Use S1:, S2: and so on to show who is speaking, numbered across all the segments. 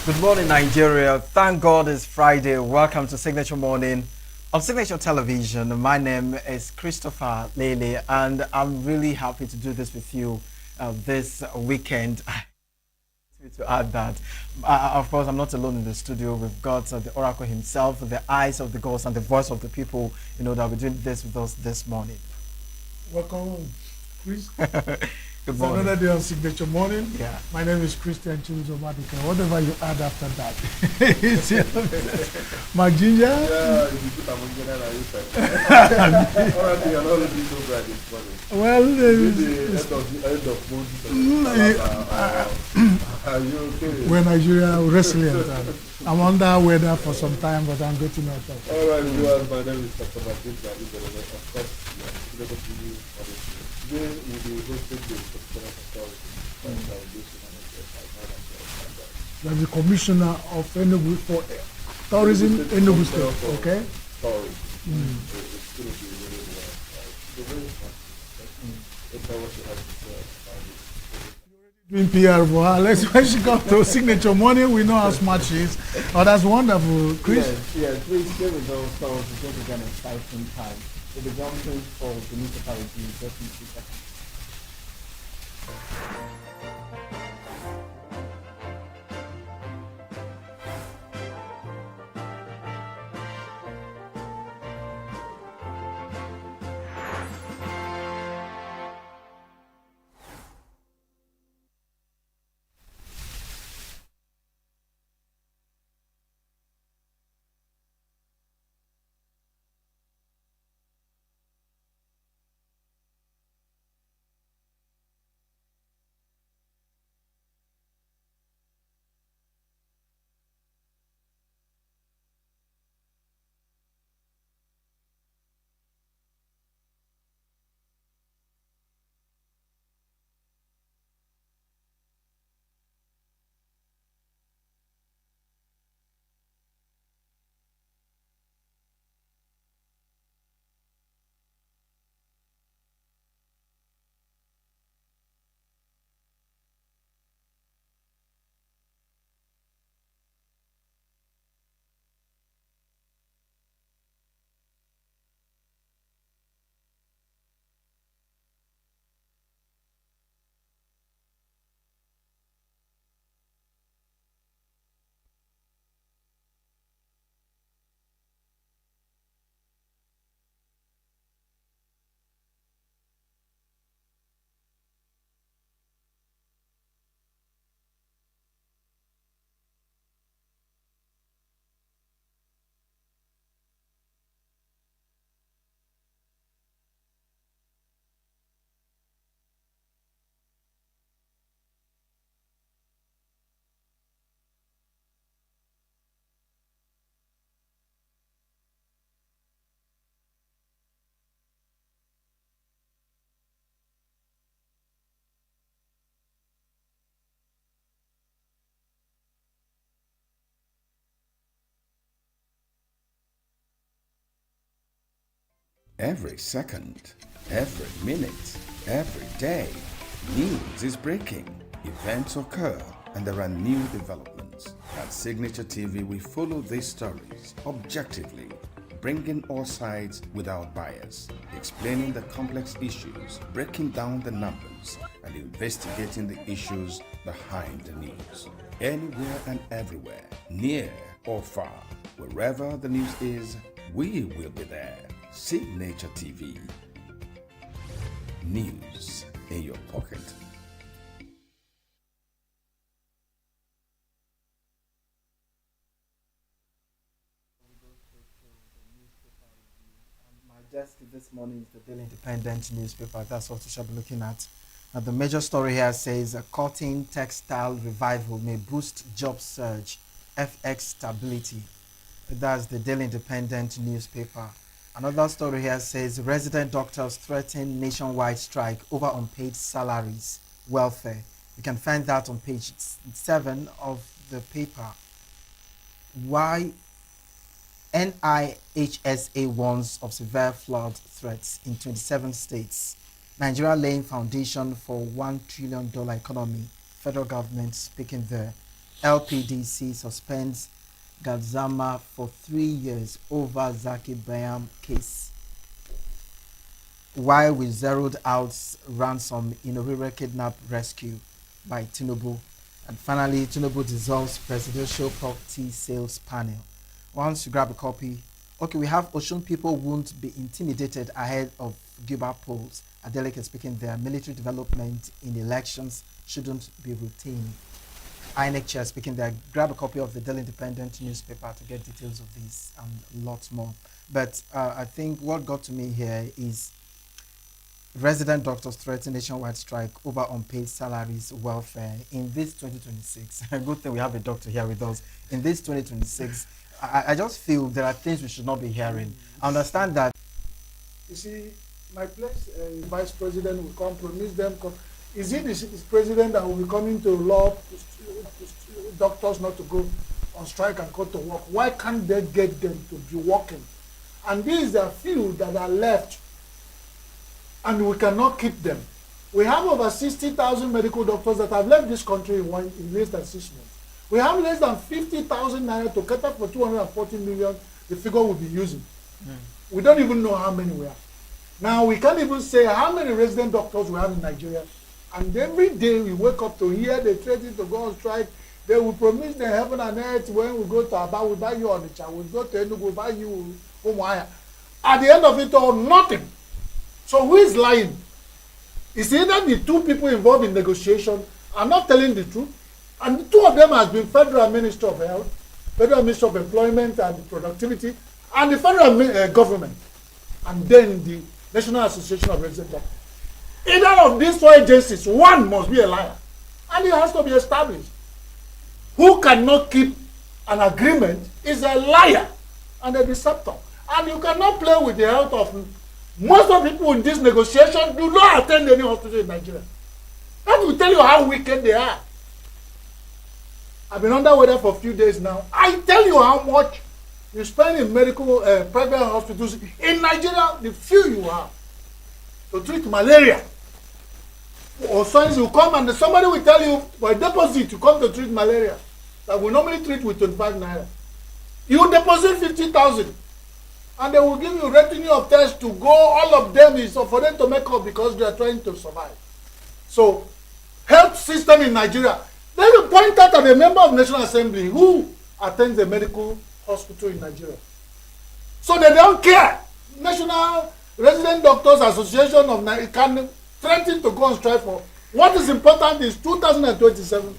S1: Good morning, Nigeria. Thank God it's Friday. Welcome to Signature Morning on Signature Television. My name is Christopher Lele, and I'm really happy to do this with you this weekend. To add that, of course, I'm not alone in the studio. We've got the Oracle himself, the eyes of the gods, and the voice of the people, that we're doing this with us this morning.
S2: Welcome, Chris.
S1: Good
S2: It's
S1: morning.
S2: another day on Signature Morning.
S1: Yeah.
S2: My name is Christian Chibuzomadike. Whatever you add after that. It's your my ginger.
S3: Yeah, you put a ginger and you said. All right, you're not looking so bright this morning.
S2: Well,
S3: The end of month. Are you okay?
S2: we're Nigeria resilient. I'm under weather for some time, but I'm getting out of it.
S3: All right, viewers, my name is Dr. Martin. Of course, yeah, good to you for this. Today, we'll be hosting the Commissioner of Foundation
S2: That's the commissioner of ENUGU for tourism, ENUGU State. Okay.
S3: Sorry. It's going to be really well. It's very fun. That's what you have to say about it.
S2: Doing PR for her. Let's when she comes to Signature Morning, we know how smart she is. Oh, that's wonderful, Chris.
S1: Yes, please here we go. So it's going to be an exciting time. So the jumping for the municipality is definitely second.
S4: Every second, every minute, every day, news is breaking, events occur, and there are new developments. At Signature TV, we follow these stories objectively, bringing all sides without bias, explaining the complex issues, breaking down the numbers, and investigating the issues behind the news. Anywhere and everywhere, near or far, wherever the news is, we will be there. Signature TV. News in your pocket.
S1: My desk this morning is the Daily Independent newspaper. That's what we shall be looking at. The major story here says a cotton textile revival may boost job surge, FX stability. That's the Daily Independent newspaper. Another story here says resident doctors threaten nationwide strike over unpaid salaries, welfare. You can find that on page 7 of the paper. Why NIHSA warns of severe flood threats in 27 states. Nigeria laying foundation for $1 trillion economy. Federal government speaking there. LPDC suspends Gadzama for 3 years over Zaki Bayam case. While we zeroed out ransom in Orire kidnap rescue by Tinubu. And finally, Tinubu dissolves presidential property sales panel. Once you grab a copy, okay, we have Oshun people won't be intimidated ahead of Gilbert polls. Adeleke speaking there, military development in elections shouldn't be routine. INEC chair speaking there, grab a copy of the Daily Independent newspaper to get details of this and lots more. But I think what got to me here is resident doctors threaten nationwide strike over unpaid salaries, welfare in this 2026. Good thing we have a doctor here with us. In this 2026, I just feel there are things we should not be hearing. I understand that.
S2: You see, my place, vice president will come promise them. Is it the president that will be coming to law doctors not to go on strike and go to work? Why can't they get them to be working? And these are few that are left, and we cannot keep them. We have over 60,000 medical doctors that have left this country in less than 6 months. We have less than 50,000 naira to cater for 240 million, the figure we'll be using. We don't even know how many we have. Now, we can't even say how many resident doctors we have in Nigeria. And every day we wake up to hear they threaten to go on strike. They will promise the heaven and earth. When we go to Aba, we buy you Onitsha. We go to ENUGU, we buy you Umuahia. At the end of it all, nothing. So who is lying? It's either the two people involved in negotiation are not telling the truth, and the two of them has been Federal Ministry of Health, Federal Ministry of Employment and Productivity, and the federal government, and then the National Association of Resident Doctors. Either of these four agencies, one must be a liar, and it has to be established. Who cannot keep an agreement is a liar and a deceptor, and you cannot play with the health of most of the people in this negotiation. Do not attend any hospital in Nigeria. That will tell you how wicked they are. I've been under weather for a few days now. I tell you how much you spend in medical private hospitals in Nigeria, the few you have to treat malaria. Or science will come and somebody will tell you for a deposit to come to treat malaria that we normally treat with 25 naira. You deposit 50,000 and they will give you retinue of tests to go. All of them is for them to make up because they are trying to survive. So, health system in Nigeria. Then you point out at a member of National Assembly who attends a medical hospital in Nigeria. So they don't care. National Resident Doctors Association of Nigeria can threaten to go on strike for. What is important is 2027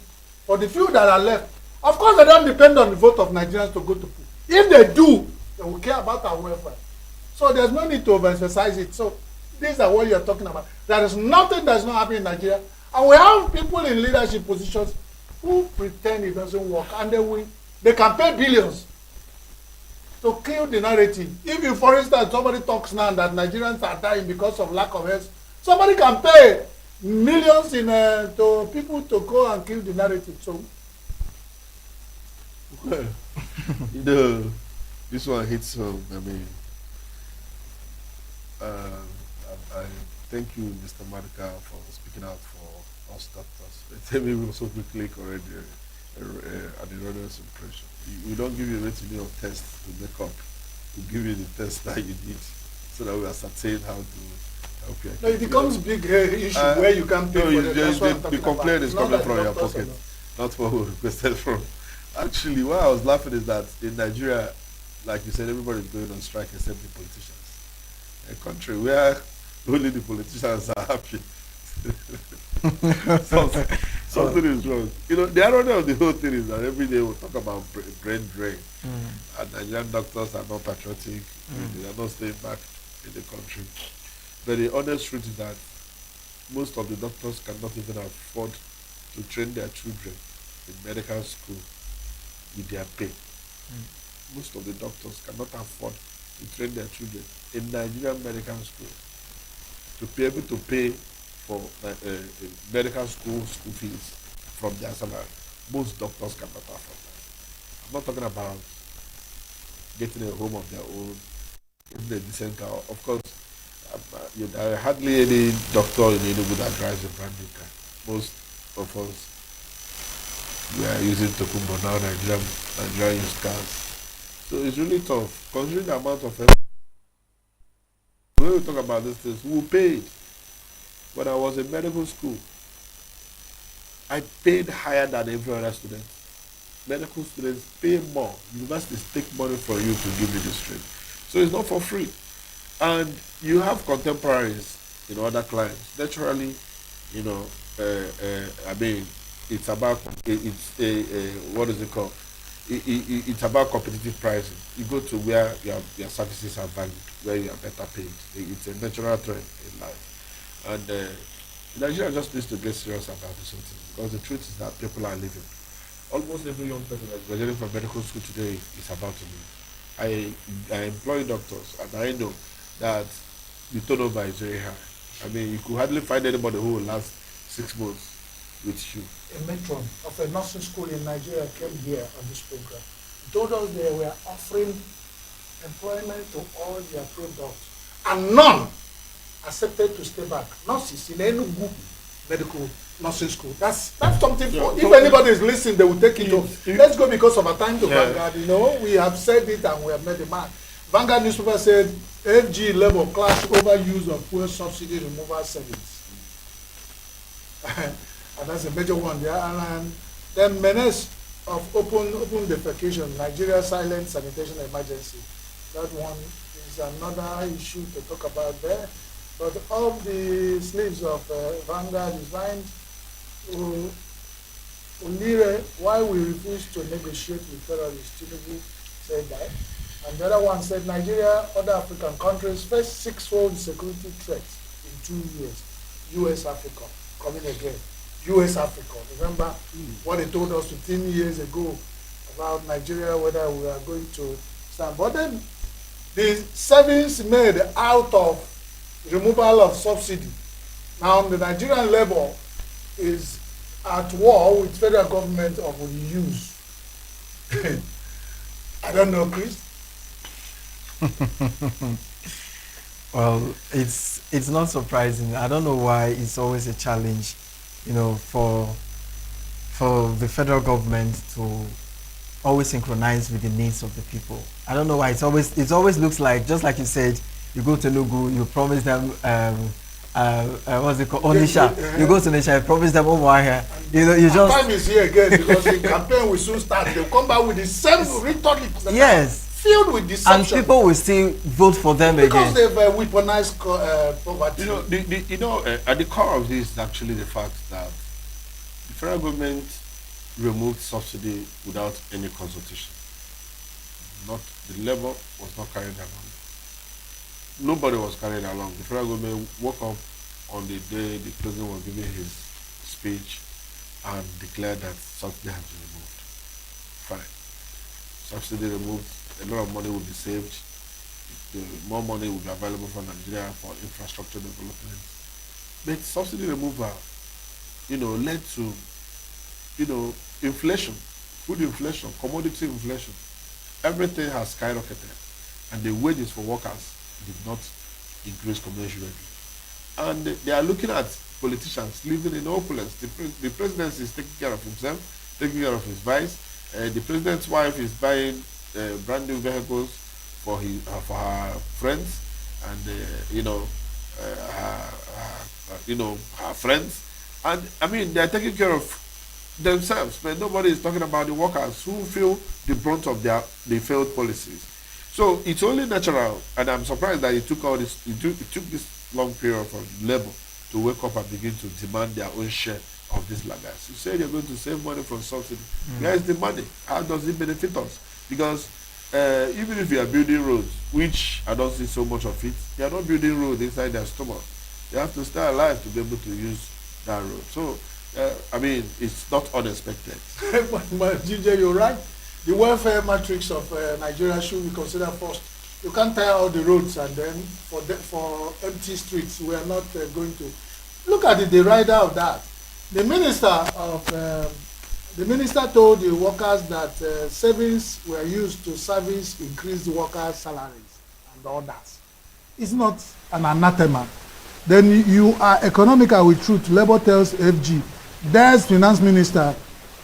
S2: for the few that are left. Of course, they don't depend on the vote of Nigerians to go to poll. If they do, they will care about our welfare. So there's no need to overemphasize it. So these are what you're talking about. There is nothing that's not happening in Nigeria. And we have people in leadership positions who pretend it doesn't work, and they can pay billions to kill the narrative. If you, for instance, somebody talks now that Nigerians are dying because of lack of health, somebody can pay millions to people to go and kill the narrative. So,
S3: well, this one hits home. I mean, I thank you, Mr. Madika, for speaking out for us doctors. Let me also quickly correct an erroneous impression. We don't give you a retinue of test to make up. We give you the test that you need so that we ascertain how to help you.
S2: No, it becomes big issue where you can't pay for it.
S3: The complaint is coming from your pocket, not what we requested from. Actually, what I was laughing is that in Nigeria, like you said, everybody's going on strike except the politicians. A country where only the politicians are happy. Something is wrong. You know, the irony of the whole thing is that every day we talk about brain drain, and Nigerian doctors are not patriotic. They are not staying back in the country. But the honest truth is that most of the doctors cannot even afford to train their children in medical school with their pay. Most of the doctors cannot afford to train their children in Nigerian medical school to be able to pay for medical school fees from their salary. Most doctors cannot afford that. I'm not talking about getting a home of their own, getting a decent car. Of course, there are hardly any doctor in ENUGU that drives a brand new car. Most of us We are using Tokumbo now, Nigeria used cars. So it's really tough, considering the amount of effort. When we talk about these things, who paid? When I was in medical school, I paid higher than every other student. Medical students pay more. Universities take money from you to give you this training. So it's not for free. And you have contemporaries, other clients. Naturally, I mean, it's about, what is it called? It's about competitive pricing. You go to where your services are valued, where you are better paid. It's a natural trend in life. And Nigeria just needs to get serious about this whole thing, because the truth is that people are leaving. Almost every young person that's graduating from medical school today is about to leave. I employ doctors, and I know that the turnover is very high. I mean, you could hardly find anybody who will last 6 months with you.
S2: A matron of a nursing school in Nigeria came here on this program. Told us they were offering employment to all their products, and none accepted to stay back. Nurses in ENUGU medical nursing school. That's something. Yeah, if anybody is listening, they will take it up. Let's go, because of our time to Vanguard. We have said it and we have made the mark. Vanguard newspaper said FG level clash over use of fuel subsidy removal savings. And that's a major one there. And then menace of open defecation, Nigeria silent sanitation emergency. That one is another issue to talk about there. But of the sleeves of Vanguard designed Unire, why we refuse to negotiate with terrorists, Tinubu said that. And the other one said Nigeria, other African countries face six-fold security threats in 2 years. U.S. Africa, coming again. U.S. Africa. Remember what they told us 15 years ago about Nigeria, whether we are going to stand. But then the savings made out of removal of subsidy. Now the Nigerian level is at war with federal government of use. I don't know, Chris.
S1: Well, it's not surprising. I don't know why it's always a challenge, for the federal government to always synchronize with the needs of the people. I don't know why it always looks like, just like you said, you go to ENUGU, you promise them what's it called? Onisha. You go to Onisha, you promise them here. You just
S2: time is here again, because the campaign will soon start. They'll come back with the same rhetoric.
S1: Yes.
S2: Filled with deception.
S1: And people will still vote for them
S2: because
S1: again.
S2: They've weaponized poverty.
S3: At the core of this is actually the fact that the federal government removed subsidy without any consultation. The level was not carried along. Nobody was carried along. The federal government woke up on the day the president was giving his speech and declared that subsidy has been removed. Fine. Subsidy removed, a lot of money will be saved. More money will be available for Nigeria for infrastructure development. But subsidy removal, led to, inflation, food inflation, commodity inflation. Everything has skyrocketed, and the wages for workers did not increase commensurately. And they are looking at politicians living in opulence. The president is taking care of himself, taking care of his vice. The president's wife is buying brand new vehicles for her friends and her friends. And I mean, they are taking care of themselves, but nobody is talking about the workers who feel the brunt of the failed policies. So it's only natural, and I'm surprised that it took this long period for Labour to wake up and begin to demand their own share of these laggards. You say you're going to save money from subsidy. Where is the money? How does it benefit us? Because even if you are building roads, which I don't see so much of it, they are not building roads inside their stomach. They have to stay alive to be able to use that road. So, I mean, it's not unexpected.
S2: But DJ, you're right. The welfare matrix of Nigeria should be considered first. You can't tire all the roads and then for empty streets, we are not going to. Look at the rider of that. The minister told the workers that savings were used to service increased workers' salaries and others. It's not an anathema. Then you are economical with truth. Labour tells FG. There's finance minister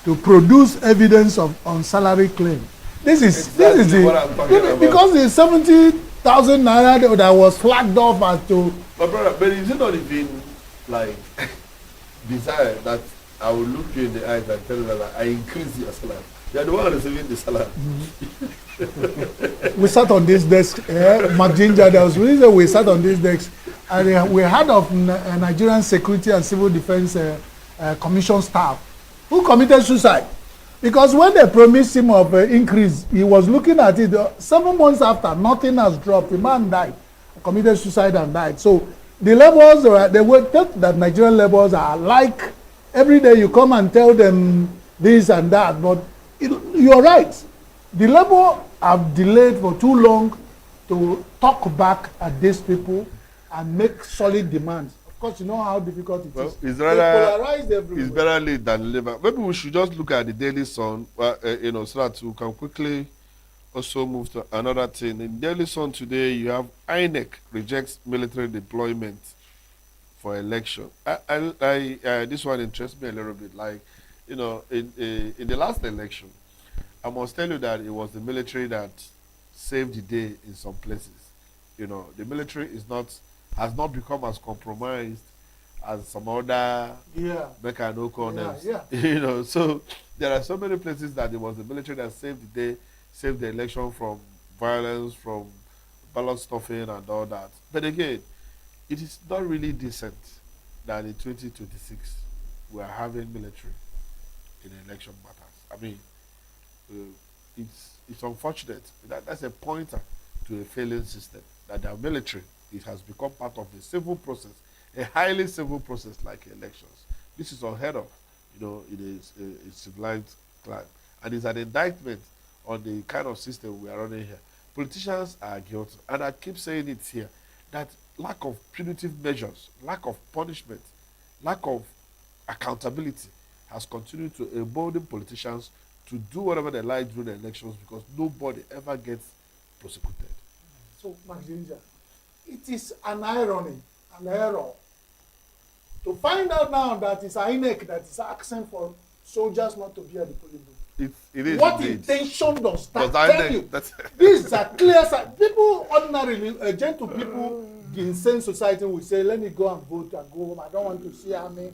S2: to produce evidence on salary claim. This is
S3: what I'm talking about.
S2: because the 70,000 naira that was flagged off as to.
S3: But brother, but is it not even like desire that I will look you in the eyes and tell you that I increase your salary? You are the one receiving the salary.
S2: We sat on this desk, Mark Ginger, there was reason we sat on this desk, and we heard of Nigerian Security and Civil Defense Commission staff who committed suicide. Because when they promised him of increase, he was looking at it. 7 months after, nothing has dropped. The man died, committed suicide and died. So the laborers, they were taught that Nigerian laborers are like, every day you come and tell them this and that, but you're right. The labor have delayed for too long to talk back at these people and make solid demands. Of course, you know how difficult it is.
S3: It's
S2: polarized everywhere.
S3: It's better late than never. Maybe we should just look at the Daily Sun, so that we can quickly also move to another thing. In Daily Sun today, you have INEC rejects military deployment for election. This one interests me a little bit. Like, in the last election, I must tell you that it was the military that saved the day in some places. The military has not become as compromised as some other Becca and O'Connors.
S2: Yeah.
S3: So there are so many places that it was the military that saved the day, saved the election from violence, from ballot stuffing and all that. But again, it is not really decent that in 2026 we are having military in election matters. I mean, it's unfortunate. That's a pointer to a failing system, that our military, it has become part of the civil process, a highly civil process like elections. This is unheard of, it is a civilized climate. And it's an indictment on the kind of system we are running here. Politicians are guilty, and I keep saying it here, that lack of punitive measures, lack of punishment, lack of accountability has continued to embolden politicians to do whatever they like during the elections, because nobody ever gets prosecuted.
S2: So, Mark Ginger, it is an irony, an error, to find out now that it's INEC that is asking for soldiers not to be at the polling booth.
S3: It is
S2: what
S3: indeed.
S2: Intention does that
S3: Because
S2: tell you?
S3: that's
S2: This is a clear sign. People ordinarily, gentle people in sane society will say, let me go and vote and go home. I don't want to see army.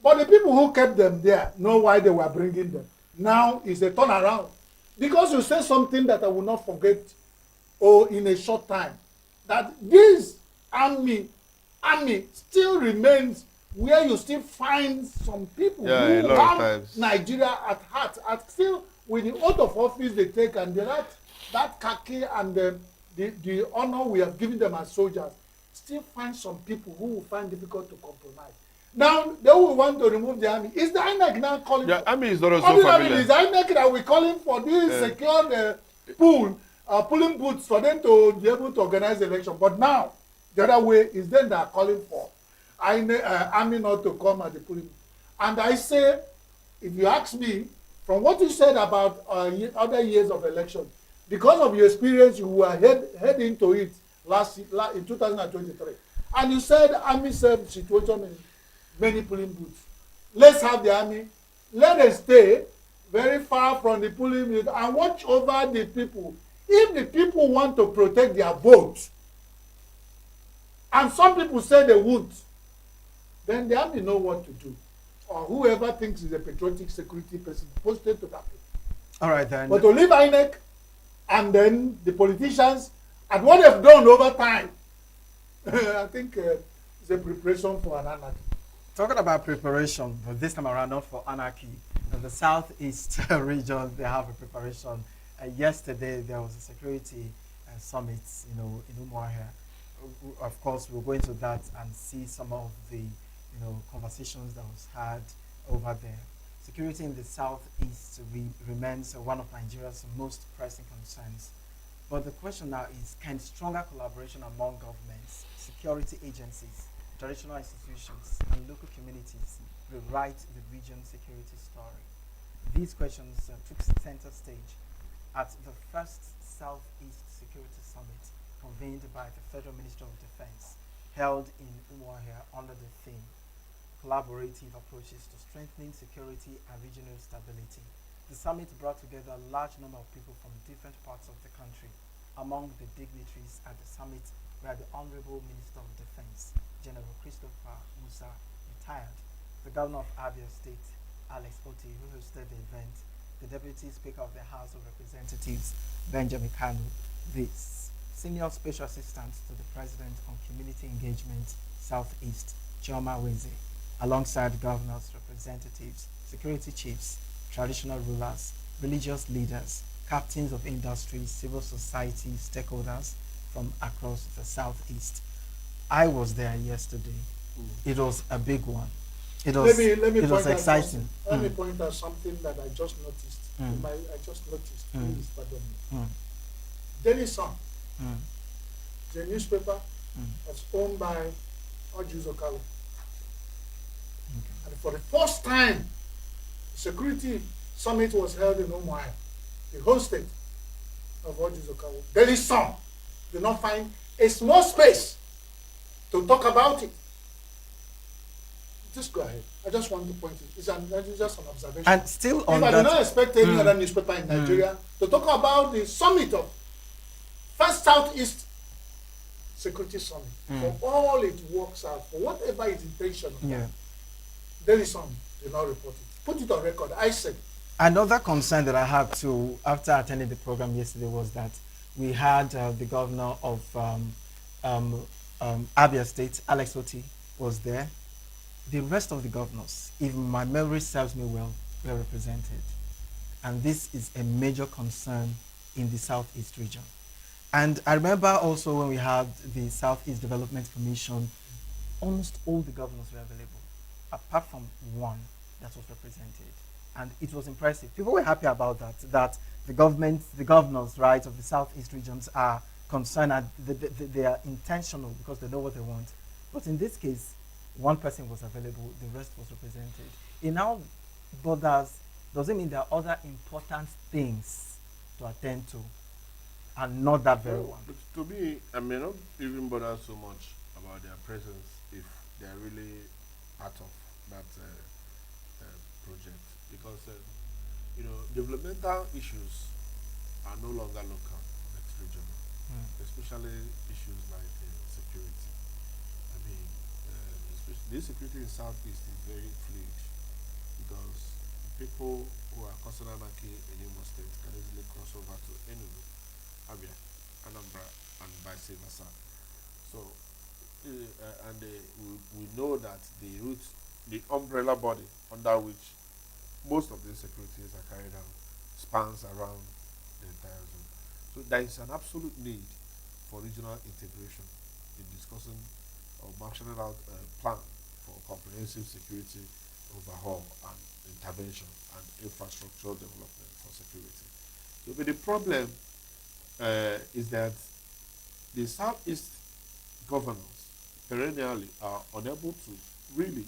S2: But the people who kept them there know why they were bringing them. Now is a turnaround. Because you say something that I will not forget, in a short time, that this army still remains where you still find some people who have Nigeria at heart, and still with the oath of office they take, and that khaki and the honor we have given them as soldiers, still find some people who will find difficult to compromise. Now they will want to remove the army. Is the INEC now calling?
S3: The army is not so familiar.
S2: Is the INEC that we're calling for this secure polling booths for them to be able to organize the election? But now the other way is them that are calling for army not to come at the polling booth. And I say, if you ask me, from what you said about other years of election, because of your experience, you were head into it in 2023, and you said army served situation in many polling booths. Let's have the army. Let us stay very far from the polling booth and watch over the people. If the people want to protect their vote, and some people say they won't, then the army know what to do. Or whoever thinks is a patriotic security person posted to that people.
S1: All right, then.
S2: But to leave INEC and then the politicians and what they've done over time, I think it's a preparation for an anarchy.
S1: Talking about preparation, but this time around not for anarchy. In the southeast region, they have a preparation. Yesterday, there was a security summit, in Umuahia. Of course, we'll go into that and see some of the, conversations that was had over there. Security in the southeast remains one of Nigeria's most pressing concerns. But the question now is, can stronger collaboration among governments, security agencies, traditional institutions, and local communities rewrite the region's security story? These questions took center stage at the first Southeast Security Summit convened by the Federal Ministry of Defense, held in Umuahia under the theme, collaborative approaches to strengthening security and regional stability. The summit brought together a large number of people from different parts of the country. Among the dignitaries at the summit were the Honorable Minister of Defense, General Christopher Musa, retired, the Governor of Abia State, Alex Oti, who hosted the event, the Deputy Speaker of the House of Representatives, Benjamin Kanu, the Senior Special Assistant to the President on Community Engagement, Southeast, Chioma Weze, alongside governors, representatives, security chiefs, traditional rulers, religious leaders, captains of industry, civil society stakeholders from across the Southeast. I was there yesterday. It was a big one. It was,
S2: let me
S1: it was
S2: point
S1: exciting.
S2: Let me point out something that I just noticed. I just noticed. Please pardon me. Daily Sun, the newspaper, was owned by Oju Zokalu. And for the first time, the security summit was held in Umuahia, the home state of Oju Zokalu. Daily Sun did not find a small space to talk about it. Just go ahead. I just want to point it. It's just an observation.
S1: And still on
S2: I
S1: that,
S2: do not expect any other newspaper in Nigeria to talk about the summit of First Southeast Security Summit. For all it works out, for whatever its intention, Daily Sun did not report it. Put it on record. I said.
S1: Another concern that I had too after attending the program yesterday was that we had the governor of Abia State, Alex Oti, was there. The rest of the governors, if my memory serves me well, were represented. And this is a major concern in the Southeast region. And I remember also when we had the Southeast Development Commission, almost all the governors were available, apart from one that was represented. And it was impressive. People were happy about that the governors, right, of the Southeast regions are concerned and they are intentional because they know what they want. But in this case, one person was available, the rest was represented. It now doesn't mean there are other important things to attend to, and not that very one.
S3: But to me, I may not even bother so much about their presence if they're really part of that project, because developmental issues are no longer local, it's regional, especially issues like security. I mean, this security in Southeast is very fluid because people who are causing anarchy in Imo State can easily cross over to ENUGU, Abia, Anambra, and vice versa. So, we know that the umbrella body under which most of these securities are carried out spans around the entire zone. So there is an absolute need for regional integration in discussing or marshalling out a plan for comprehensive security overhaul and intervention and infrastructural development for security. So, but the problem is that the Southeast governors perennially are unable to really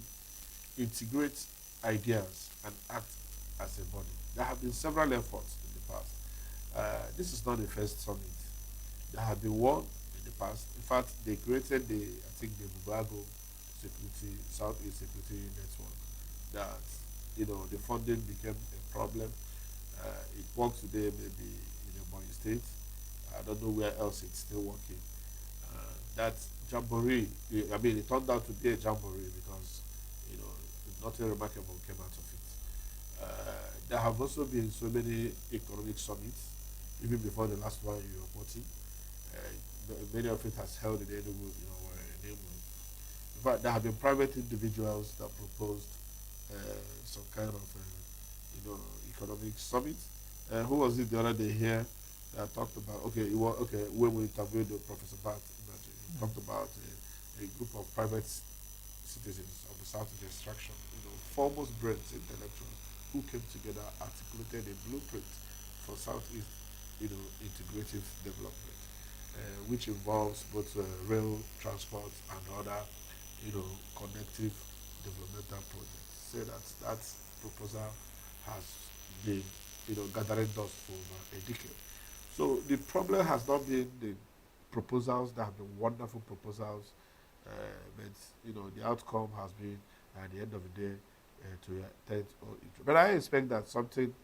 S3: integrate ideas and act as a body. There have been several efforts in the past. This is not the first summit. There have been one in the past. In fact, they created the Mubago Southeast Security Network. That the funding became a problem. It works today maybe in Ebonyi State. I don't know where else it's still working. That jamboree, it turned out to be a jamboree because nothing remarkable came out of it. There have also been so many economic summits, even before the last one you were reporting. Many of it has held in the ENUGU, in fact, there have been private individuals that proposed some kind of, economic summit. Who was it the other day here that talked about? When we interviewed Professor Bat, he talked about a group of private citizens of the Southeast extraction, foremost brains, intellectuals, who came together, articulated a blueprint for Southeast, integrative development, which involves both rail transport and other, connective developmental projects. Say that proposal has been, gathering dust for over a decade. So the problem has not been the proposals that have been wonderful proposals, but the outcome has been at the end of the day to your tent or it. But I expect that something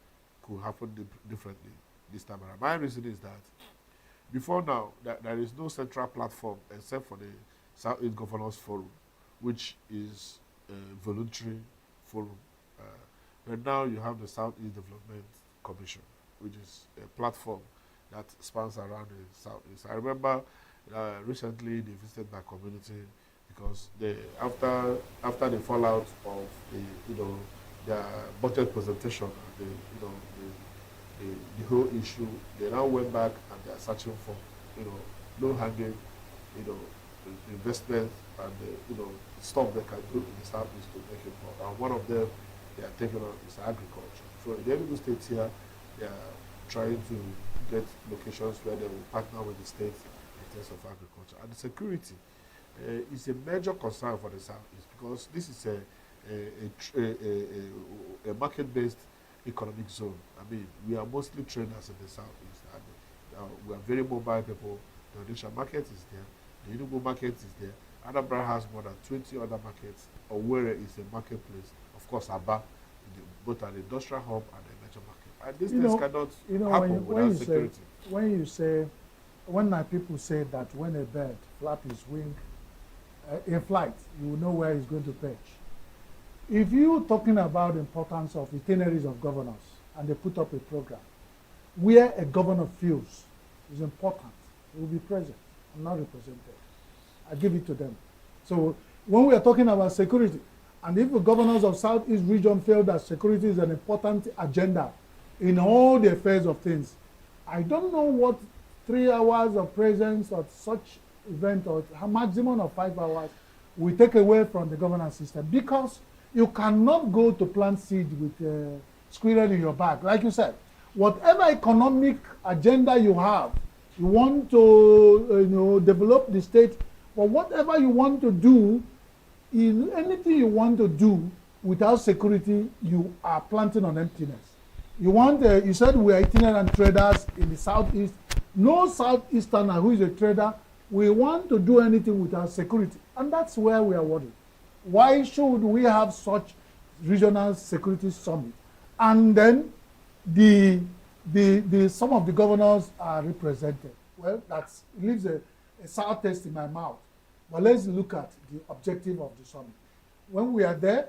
S3: could happen differently this time around. My reason is that before now, there is no central platform except for the Southeast Governors Forum, which is a voluntary forum. Uh, but now you have the Southeast Development Commission, which is a platform that spans around the Southeast. I remember recently they visited my community because after the fallout of their budget presentation, the whole issue, they now went back and they are searching for low hanging investment and stuff they can do in the Southeast to make it more. And one of them they are taking on is agriculture. So in the Enugu state here, they are trying to get locations where they will partner with the state in terms of agriculture. And the security is a major concern for the Southeast because this is a market-based economic zone. I mean, we are mostly traders in the Southeast. And we are very mobile people. The Onitsha market is there. The ENUGU market is there. Anambra has more than 20 other markets. Owerri is a marketplace. Of course, Aba, both an industrial hub and a major market. And these things cannot happen without security.
S2: When my people say that when a bird flaps his wing in flight, you will know where he's going to perch. If you're talking about the importance of itineraries of governors and they put up a program where a governor feels is important, he will be present and not represented. I give it to them. So when we are talking about security, and if the governors of Southeast region feel that security is an important agenda in all the affairs of things, I don't know what 3 hours of presence at such event or a maximum of 5 hours will take away from the governance system, because you cannot go to plant seed with squirrel in your bag. Like you said, whatever economic agenda you have, you want to develop the state, but whatever you want to do, in anything you want to do without security, you are planting on emptiness. You said we are itinerant traders in the Southeast. No Southeasterner who is a trader will want to do anything without security, and that's where we are worried. Why should we have such regional security summit? And then some of the governors are represented. Well, that leaves a sour taste in my mouth. But let's look at the objective of the summit. When we are there.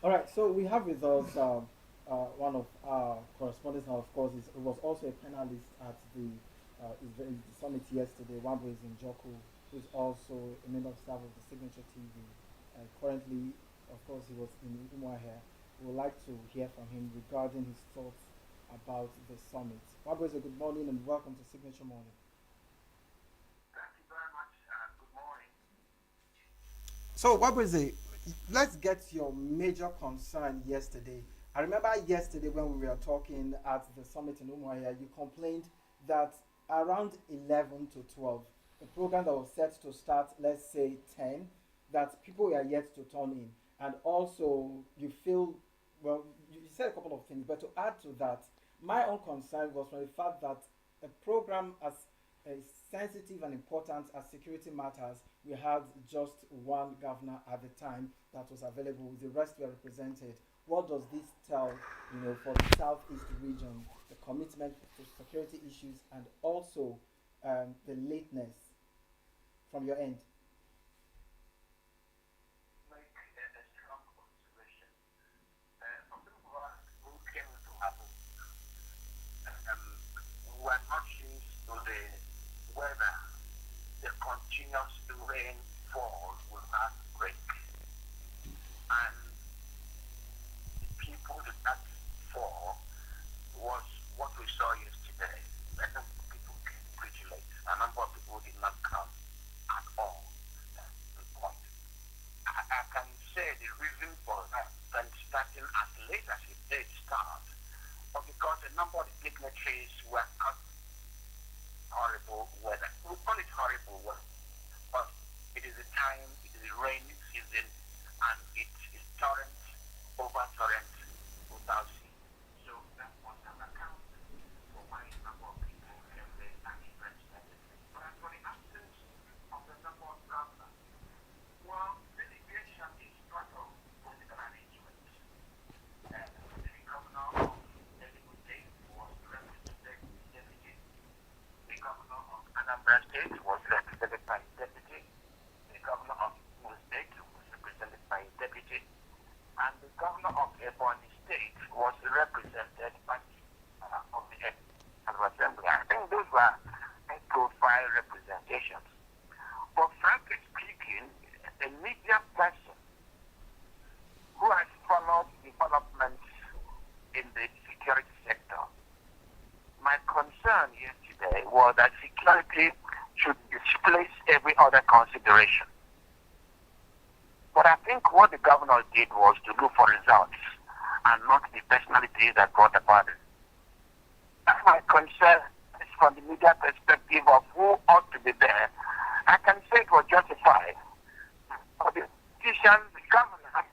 S1: All right, so we have with us one of our correspondents, and of course, he was also a panelist at the summit yesterday. Wambo is in Joko, who is also a member of staff of the Signature TV. Currently, of course, he was in Umuahia. We would like to hear from him regarding his thoughts about the summit. Wambo, good morning and welcome to Signature Morning. So, Wabweze, let's get your major concern yesterday. I remember yesterday when we were talking at the summit in Umuahia, you complained that around 11 to 12, the program that was set to start, let's say 10, that people were yet to turn in. And also, you feel, well, you said a couple of things, but to add to that, my own concern was from the fact that a program as sensitive and important as security matters, we had just one governor at the time that was available. The rest were represented. What does this tell, for the Southeast region, the commitment to security issues and also the lateness from your end?
S5: Continuous rainfall will not break, and people did not fall was what we saw yesterday. I think people came pretty late. A number of people did not come at all. That's the point. I can say the reason for that, than starting as late as it did start, but because a number of dignitaries were out horrible weather. We call it horrible weather, but it is a time, it is a rainy season, and it is a media person who has followed developments in the security sector, my concern yesterday was that security should displace every other consideration. But I think what the governor did was to look for results and not the personality that brought about it. That's my concern is from the media perspective of who ought to be there. I can say it was justified. For the politician, the governor,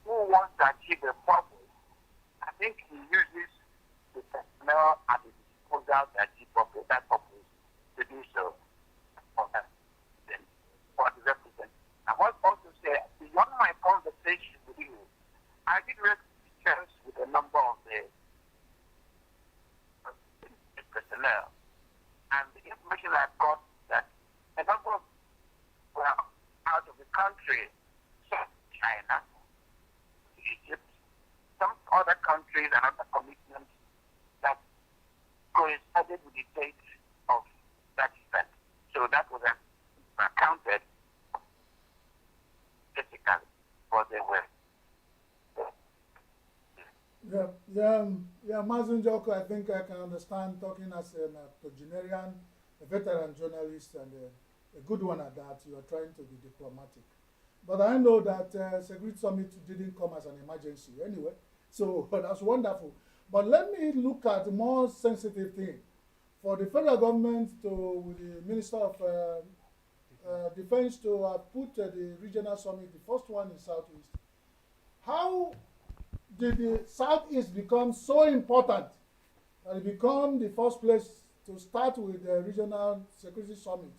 S5: who wants to achieve a purpose, I think he uses the personnel at his disposal to achieve that purpose to do so. For the representative. I must also say, beyond my conversation with you, I did raise questions with a number of the personnel, and the information I got that a number of were out of the country, such as China, Egypt, some other countries and other commitments that coincided with the date of that event. So that was accounted physically, but they were.
S2: Mazin Joko, I think I can understand talking as an octogenarian, a veteran journalist, and a good one at that. You are trying to be diplomatic. But I know that Security Summit didn't come as an emergency anyway, so that's wonderful. But let me look at a more sensitive thing. For the federal government with the Minister of Defense to put the regional summit, the first one in Southeast, how did the Southeast become so important that it become the first place to start with the regional security summit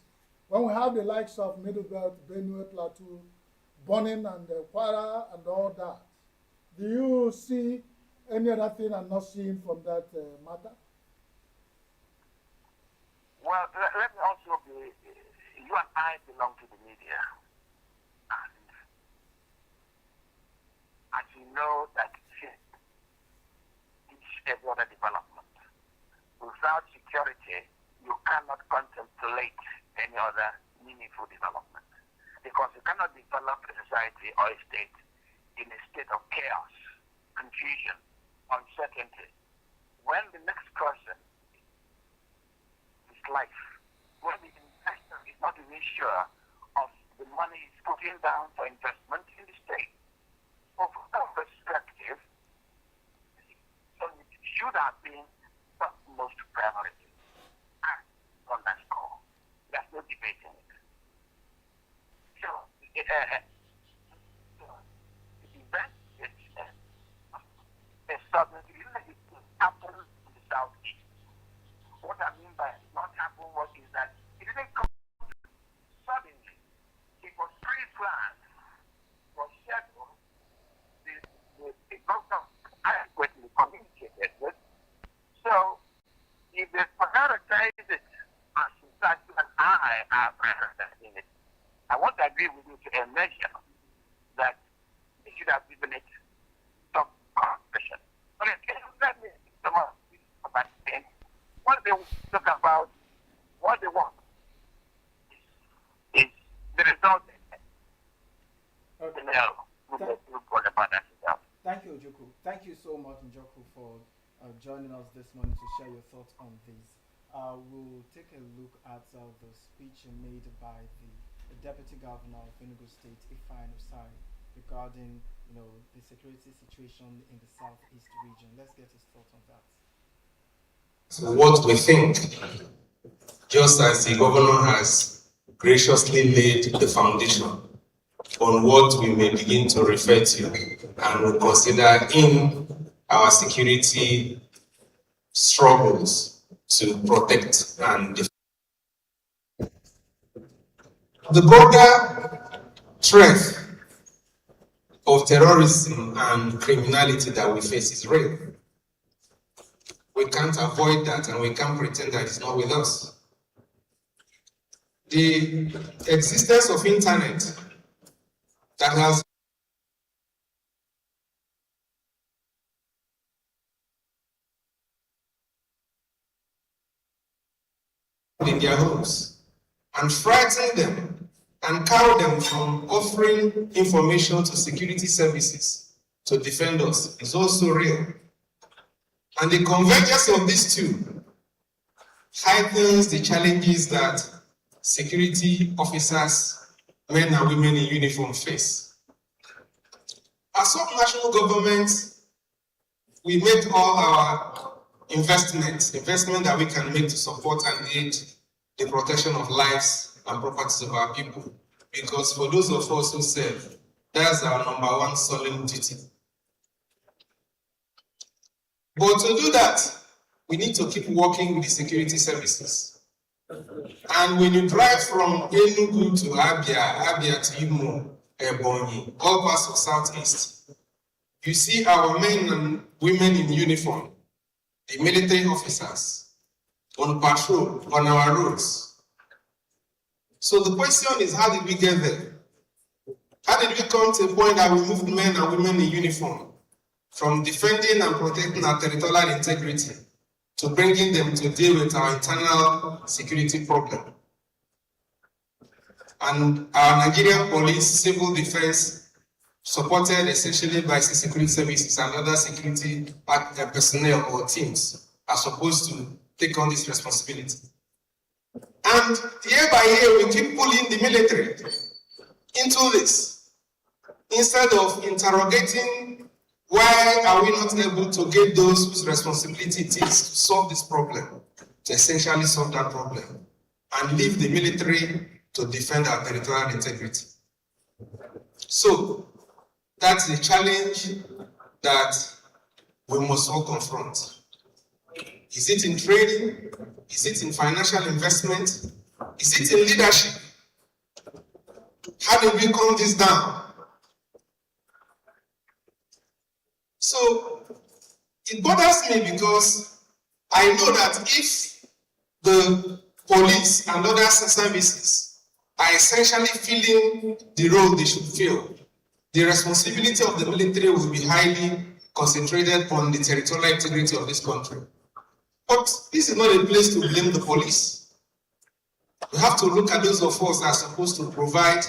S2: when we have the likes of Middle Belt, Benue, Plateau, Bonin, and Kwara, and all that? Do you see any other thing I'm not seeing from that matter?
S5: Well, let me also be, you and I belong to the media, and as you know that every other development. Without security, you cannot contemplate any other meaningful development. Because you cannot develop a society or a state in a state of chaos, confusion, uncertainty. When the next person is life, when the investor is not even sure of the money he's putting down for investment in the state. So from that perspective, should have been the most priority. And on that score, there's no debating it. So, the event is suddenly happened in the Southeast. What I mean by not happen is that it didn't come suddenly. It was pre-planned, was scheduled. The government adequately communicated with. So, if they prioritize it as that you and I are prioritizing it, I want to agree with you to a measure that they should have given it some consideration. Okay, let me some of about things. What they talk about, what they want is the result.
S1: Okay. Thank you, Njoku. Thank you so much, Njoku, for joining us this morning to share your thoughts on this. We'll take a look at the speech made by the Deputy Governor of ENUGU State, Ifeanyi Osai, regarding the security situation in the Southeast region. Let's get his thoughts on that.
S6: What we think, just as the governor has graciously laid the foundation on what we may begin to refer to and will consider in our security struggles to protect and defend. The broader threat of terrorism and criminality that we face is real. We can't avoid that, and we can't pretend that it's not with us. The existence of internet that has in their homes and frighten them and cow them from offering information to security services to defend us is also real. And the convergence of these two heightens the challenges that security officers, men and women in uniform, face. As sub-national governments, we make all our investment that we can make to support and aid the protection of lives and properties of our people. Because for those of us who serve, that's our number one solemn duty. But to do that, we need to keep working with the security services. And when you drive from ENUGU to Abia to Imo, Ebonyi, all parts of Southeast, you see our men and women in uniform, the military officers, on patrol on our roads. So the question is, how did we get there? How did we come to a point that we moved men and women in uniform from defending and protecting our territorial integrity to bringing them to deal with our internal security problem? And our Nigerian police, civil defense, supported essentially by security services and other security personnel or teams, are supposed to take on this responsibility. And year by year, we keep pulling the military into this, instead of interrogating why are we not able to get those whose responsibility it is to solve this problem, to essentially solve that problem, and leave the military to defend our territorial integrity. So that's the challenge that we must all confront. Is it in training? Is it in financial investment? Is it in leadership? How do we calm this down? So it bothers me because I know that if the police and other services are essentially filling the role they should fill, the responsibility of the military will be highly concentrated on the territorial integrity of this country. But this is not a place to blame the police. We have to look at those of us that are supposed to provide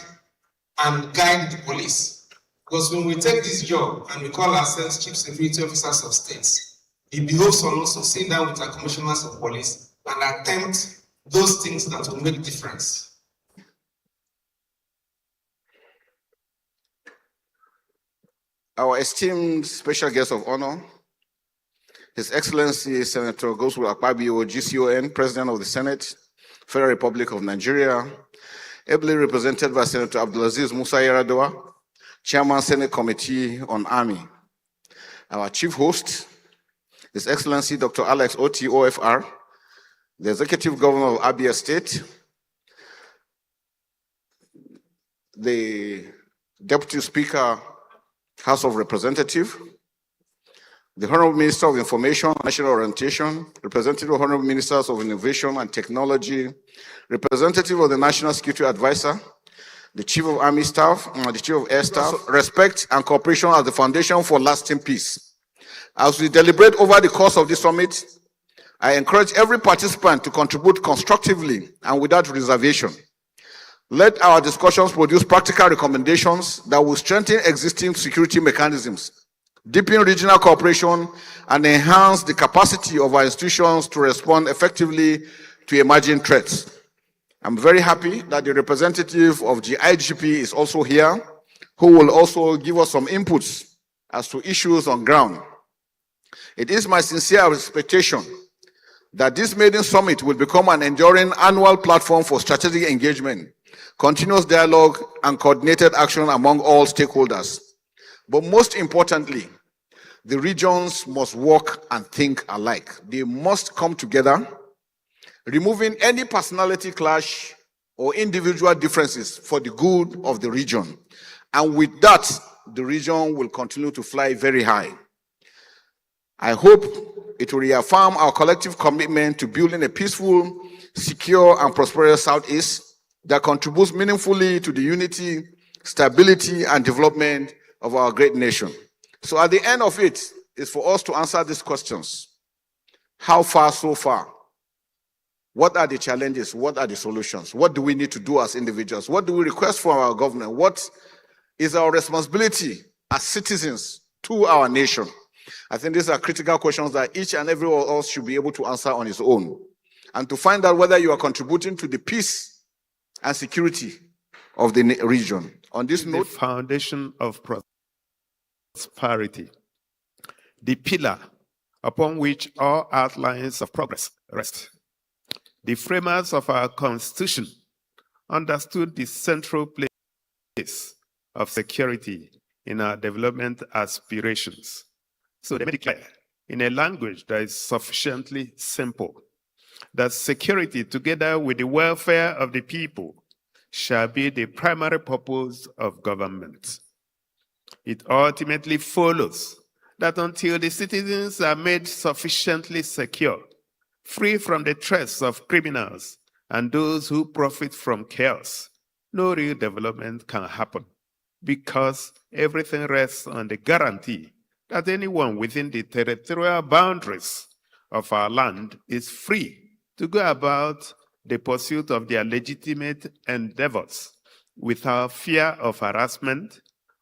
S6: and guide the police. Because when we take this job and we call ourselves chief security officers of states, it behoves on us to sit down with our commissioners of police and attempt those things that will make difference.
S7: Our esteemed special guest of honor, His Excellency Senator Godswill Akpabio, GCON, President of the Senate, Federal Republic of Nigeria, ably represented by Senator Abdulaziz Musa Yar'Adua, Chairman, Senate Committee on Army. Our chief host, His Excellency Dr. Alex Oti, OFR, the Executive Governor of Abia State, the Deputy Speaker, House of Representatives, the Honorable Minister of Information and National Orientation, Representative of Honorable Ministers of Innovation and Technology, Representative of the National Security Advisor, the Chief of Army Staff, and the Chief of Air Staff. Respect and cooperation are the foundation for lasting peace. As we deliberate over the course of this summit, I encourage every participant to contribute constructively and without reservation. Let our discussions produce practical recommendations that will strengthen existing security mechanisms, deepen regional cooperation, and enhance the capacity of our institutions to respond effectively to emerging threats. I'm very happy that the representative of the IGP is also here, who will also give us some inputs as to issues on ground. It is my sincere expectation that this maiden summit will become an enduring annual platform for strategic engagement, continuous dialogue, and coordinated action among all stakeholders. But most importantly, the regions must work and think alike. They must come together, removing any personality clash or individual differences for the good of the region. And with that, the region will continue to fly very high. I hope it will reaffirm our collective commitment to building a peaceful, secure, and prosperous Southeast that contributes meaningfully to the unity, stability, and development of our great nation. So at the end of it is for us to answer these questions. How far so far? What are the challenges? What are the solutions? What do we need to do as individuals? What do we request from our government? What is our responsibility as citizens to our nation? I think these are critical questions that each and every one of us should be able to answer on his own. And to find out whether you are contributing to the peace and security of the region. On this note,
S8: the foundation of prosperity, the pillar upon which all outlines of progress rest. The framers of our Constitution understood the central place of security in our development aspirations. So they made it clear, in a language that is sufficiently simple, that security, together with the welfare of the people, shall be the primary purpose of government. It ultimately follows that until the citizens are made sufficiently secure, free from the threats of criminals and those who profit from chaos, no real development can happen, because everything rests on the guarantee that anyone within the territorial boundaries of our land is free to go about the pursuit of their legitimate endeavors without fear of harassment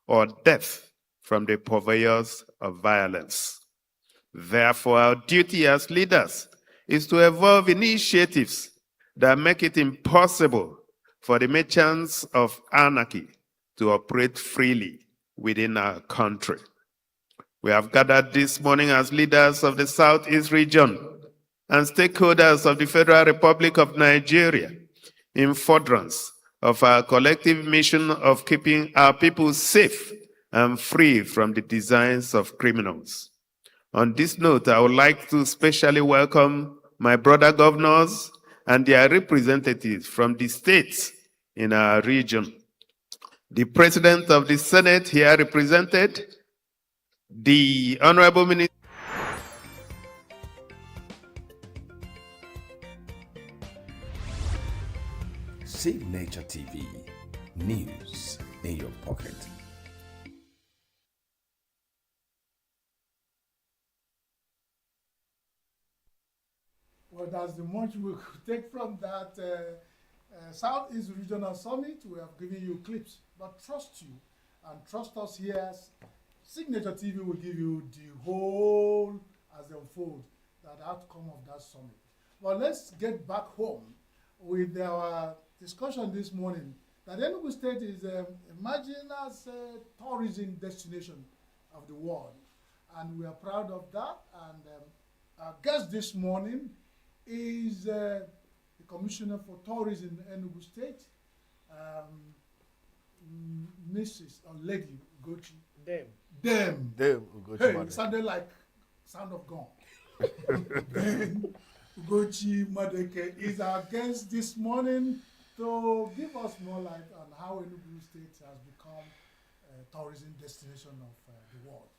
S8: or death from the purveyors of violence. Therefore, our duty as leaders is to evolve initiatives that make it impossible for the merchants of anarchy to operate freely within our country. We have gathered this morning as leaders of the Southeast region and stakeholders of the Federal Republic of Nigeria in furtherance of our collective mission of keeping our people safe and free from the designs of criminals. On this note, I would like to specially welcome my brother governors and their representatives from the states in our region. The President of the Senate here represented, the Honorable Minister.
S4: Signature TV, news in your pocket.
S2: Well, that's the much we could take from that Southeast Regional Summit. We have given you clips, but trust you and trust us here. Signature TV will give you the whole, as they unfold, that outcome of that summit. But let's get back home with our discussion this morning that ENUGU State is emerging as a tourism destination of the world. And we are proud of that. And our guest this morning is the Commissioner for Tourism in ENUGU State, Mrs. or Lady Ugochi. Dem Ugochi. Hey, it sounded like sound of gun. Dem Ugochi Madeke is our guest this morning to give us more light on how ENUGU State has become a tourism destination of the world.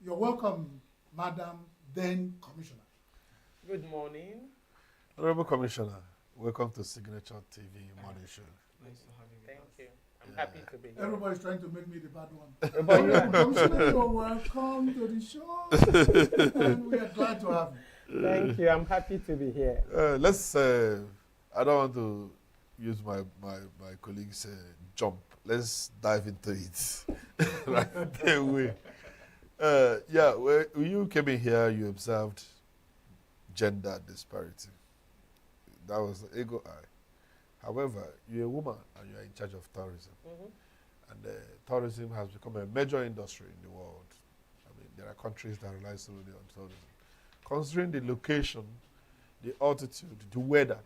S2: You're welcome, Madam then Commissioner.
S9: Good morning.
S3: Honorable Commissioner, welcome to Signature TV Morning Show.
S9: Nice to have you. Thank you. I'm happy to be here.
S2: Everybody's trying to make me the bad one. Commissioner, you're welcome to the show, and we are glad to have you.
S9: Thank you. I'm happy to be here.
S3: I don't want to use my colleagues' jump. Let's dive into it right away. When you came in here, you observed gender disparity. That was the ego eye. However, you're a woman and you're in charge of tourism. Mm-hmm. And tourism has become a major industry in the world. I mean, there are countries that rely solely on tourism. Considering the location, the altitude, the weather,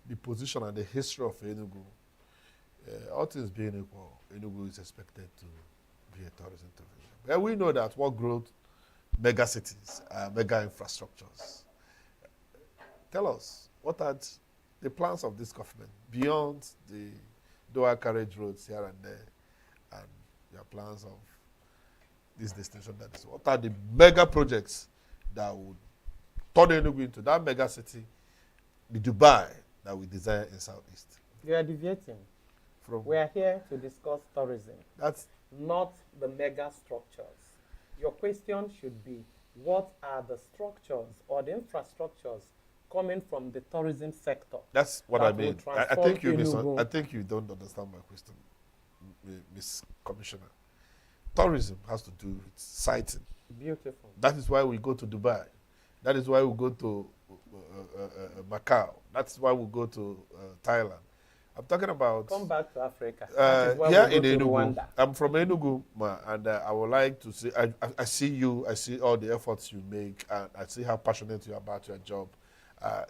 S3: the position and the history of ENUGU, all things being equal, ENUGU is expected to be a tourism division. But we know that what growth, mega cities, mega infrastructures. Tell us, what are the plans of this government beyond the dual carriage roads here and there, and your plans of this destination? That is, what are the mega projects that would turn ENUGU into that mega city, the Dubai that we desire in Southeast?
S9: You are deviating. We are here to discuss tourism.
S3: That's
S9: not the mega structures. Your question should be, what are the structures or the infrastructures coming from the tourism sector.
S3: That's what
S9: that
S3: I
S9: will
S3: mean. I
S9: transform
S3: think you
S9: Enugu.
S3: I think you don't understand my question, Miss Commissioner. Tourism has to do with sighting.
S9: Beautiful.
S3: That is why we go to Dubai. That is why we go to Macau. That's why we go to Thailand. I'm talking about
S9: Come back to Africa. That is why
S3: here
S9: we
S3: in
S9: go to
S3: Enugu.
S9: Rwanda.
S3: I'm from Enugu, and I would like to say I see you. I see all the efforts you make, and I see how passionate you are about your job.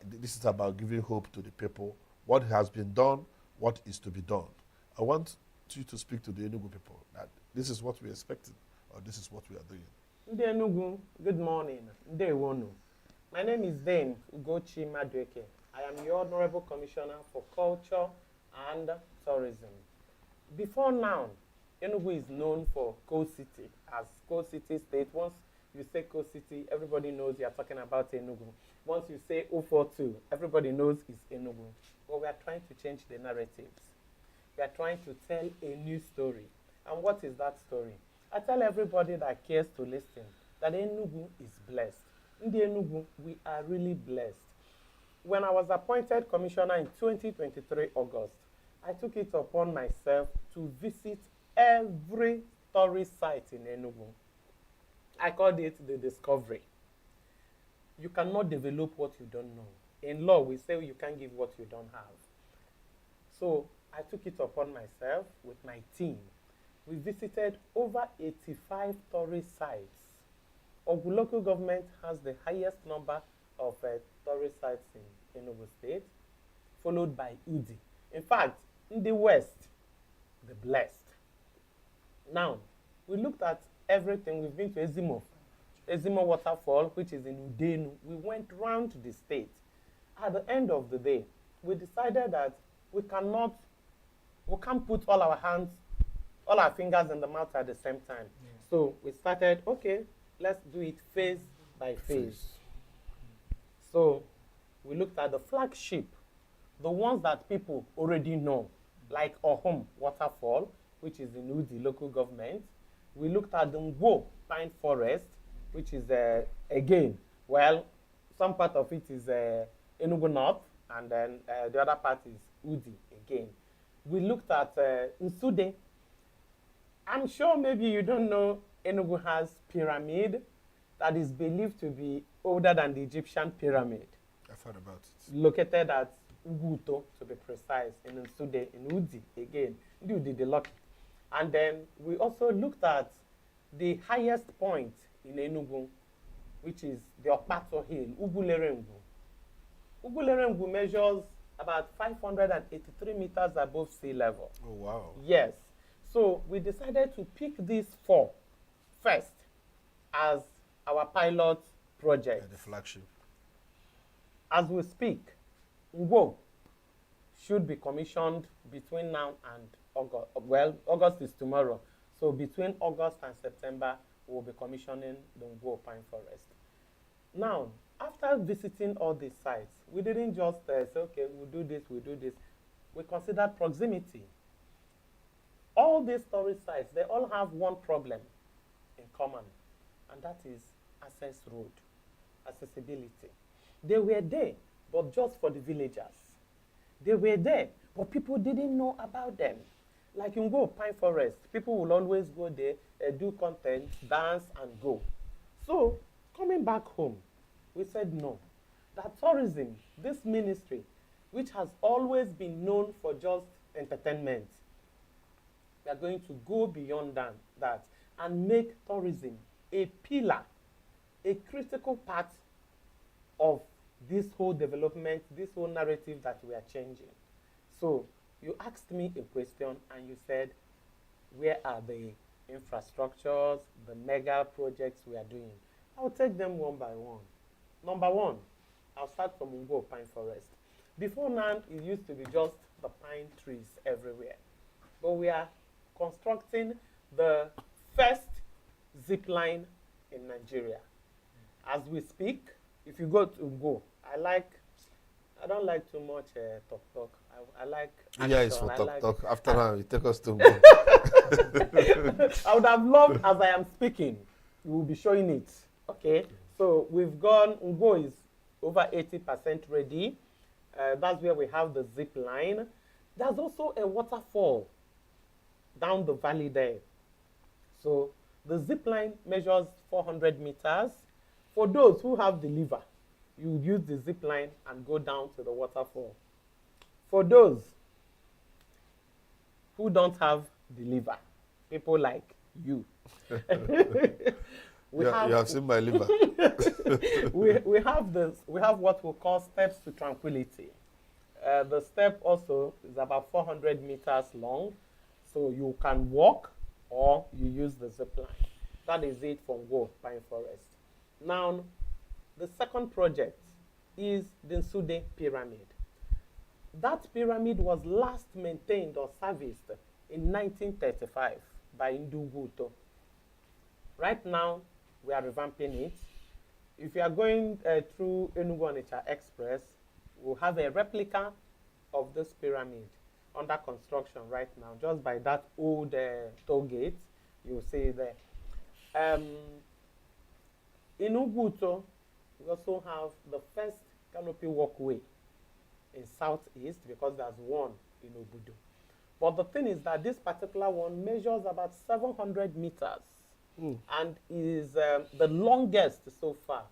S3: This is about giving hope to the people. What has been done, what is to be done. I want you to speak to the Enugu people that this is what we're expecting, or this is what we are doing.
S9: Ndị Enugu, good morning. Ndewonu. My name is Dane Ugochi Madweke. I am your Honorable Commissioner for Culture and Tourism. Before now, Enugu is known for Coast City, as Coast City State. Once you say Coast City, everybody knows you are talking about Enugu. Once you say 042, everybody knows it's Enugu. But we are trying to change the narratives. We are trying to tell a new story. And what is that story? I tell everybody that cares to listen that Enugu is blessed. In the Enugu, we are really blessed. When I was appointed commissioner in 2023 August, I took it upon myself to visit every tourist site in Enugu. I called it the discovery. You cannot develop what you don't know. In law, we say you can't give what you don't have. So I took it upon myself with my team. We visited over 85 tourist sites. Ogun local government has the highest number of tourist sites in Enugu State, followed by Udi. In fact, in the west, the blessed. Now, we looked at everything. We've been to Ezimo Waterfall, which is in Udenu. We went round the state. At the end of the day, we decided that we can't put all our fingers in the mouth at the same time. Yeah. So we started, okay, let's do it phase by phase. So we looked at the flagship, the ones that people already know, like Ohum Waterfall, which is in Udi local government. We looked at the Ngwo Pine Forest, which is, again, well, some part of it is Enugu North, and then the other part is Udi again. We looked at Nsude. I'm sure maybe you don't know Enugu has pyramid that is believed to be older than the Egyptian pyramid.
S3: I've heard about it.
S9: Located at Uguto, to be precise, in Nsude, in Udi again. Udi the lucky. And then we also looked at the highest point in Enugu, which is the Okpato Hill, Ugulerengwu. Ugulerengwu measures about 583 meters above sea level.
S3: Oh, wow.
S9: Yes. So we decided to pick these 4 first as our pilot project.
S3: Yeah, the flagship.
S9: As we speak, Ngwo should be commissioned between now and August. Well, August is tomorrow. So between August and September, we'll be commissioning the Ngwo Pine Forest. Now, after visiting all these sites, we didn't just say, okay, we'll do this, we'll do this. We considered proximity. All these tourist sites, they all have one problem in common, and that is access road, accessibility. They were there, but just for the villagers. They were there, but people didn't know about them. Like you go Pine Forest, people will always go there, do content, dance, and go. So, coming back home, we said no. That tourism, this ministry, which has always been known for just entertainment, we are going to go beyond that and make tourism a pillar, a critical part of this whole development, this whole narrative that we are changing. So you asked me a question and you said, where are the infrastructures, the mega projects we are doing? I'll take them one by one. Number one, I'll start from Ngwo Pine Forest. Before now, it used to be just the pine trees everywhere. But we are constructing the first zip line in Nigeria. As we speak, if you go to Ngwo, I don't like too much talk. I like action.
S3: Yeah, it's for talk. After now, you take us to Ngwo.
S9: I would have loved, as I am speaking, we will be showing it. Okay? So we've gone, Ngwo is over 80% ready. That's where we have the zip line. There's also a waterfall down the valley there. So the zip line measures 400 meters. For those who have the liver, you use the zip line and go down to the waterfall. For those who don't have the liver, people like you,
S3: You have seen my liver.
S9: we have what we call steps to tranquility. The step also is about 400 meters long, so you can walk or you use the zip line. That is it from Go Pine Forest. Now, the second project is the Nsude Pyramid. That pyramid was last maintained or serviced in 1935 by ENUGU. Right now, we are revamping it. If you are going through ENUGU Onitsha Express, we'll have a replica of this pyramid under construction right now, just by that old toll gate. You'll see it there. In ENUGU, we also have the first canopy walkway in southeast, because there's one in Obudu. But the thing is that this particular one measures about 700 meters and is the longest so far.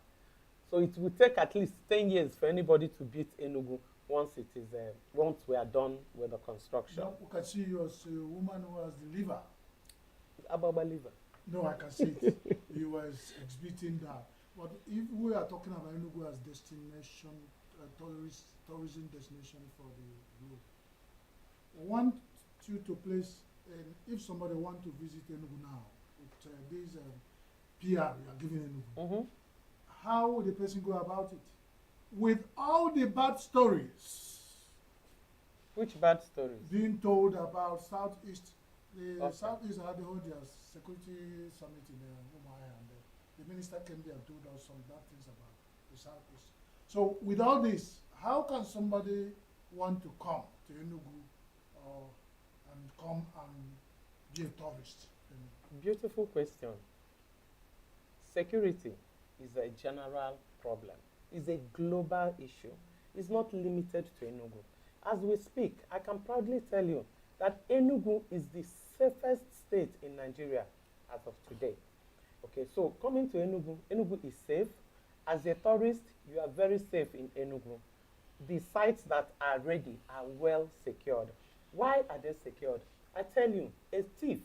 S9: So it will take at least 10 years for anybody to beat ENUGU once we are done with the construction.
S2: Now, we can see you as a woman who has the liver.
S9: Ababa liver.
S2: No, I can see it. He was exhibiting that. But if we are talking about ENUGU as destination, tourism destination for the globe, I want you to place, if somebody want to visit ENUGU now, with this PR you are giving ENUGU, how would the person go about it? With all the bad stories.
S9: Which bad stories?
S2: Being told about Southeast. The
S9: Okay.
S2: Southeast had the whole security summit in Umuahia, and the minister came there and told us some bad things about the Southeast. So with all this, how can somebody want to come to ENUGU and come and be a tourist?
S9: Beautiful question. Security is a general problem. It's a global issue. It's not limited to ENUGU. As we speak, I can proudly tell you that ENUGU is the safest state in Nigeria as of today. Okay, so coming to ENUGU, ENUGU is safe. As a tourist, you are very safe in ENUGU. The sites that are ready are well secured. Why are they secured? I tell you, a thief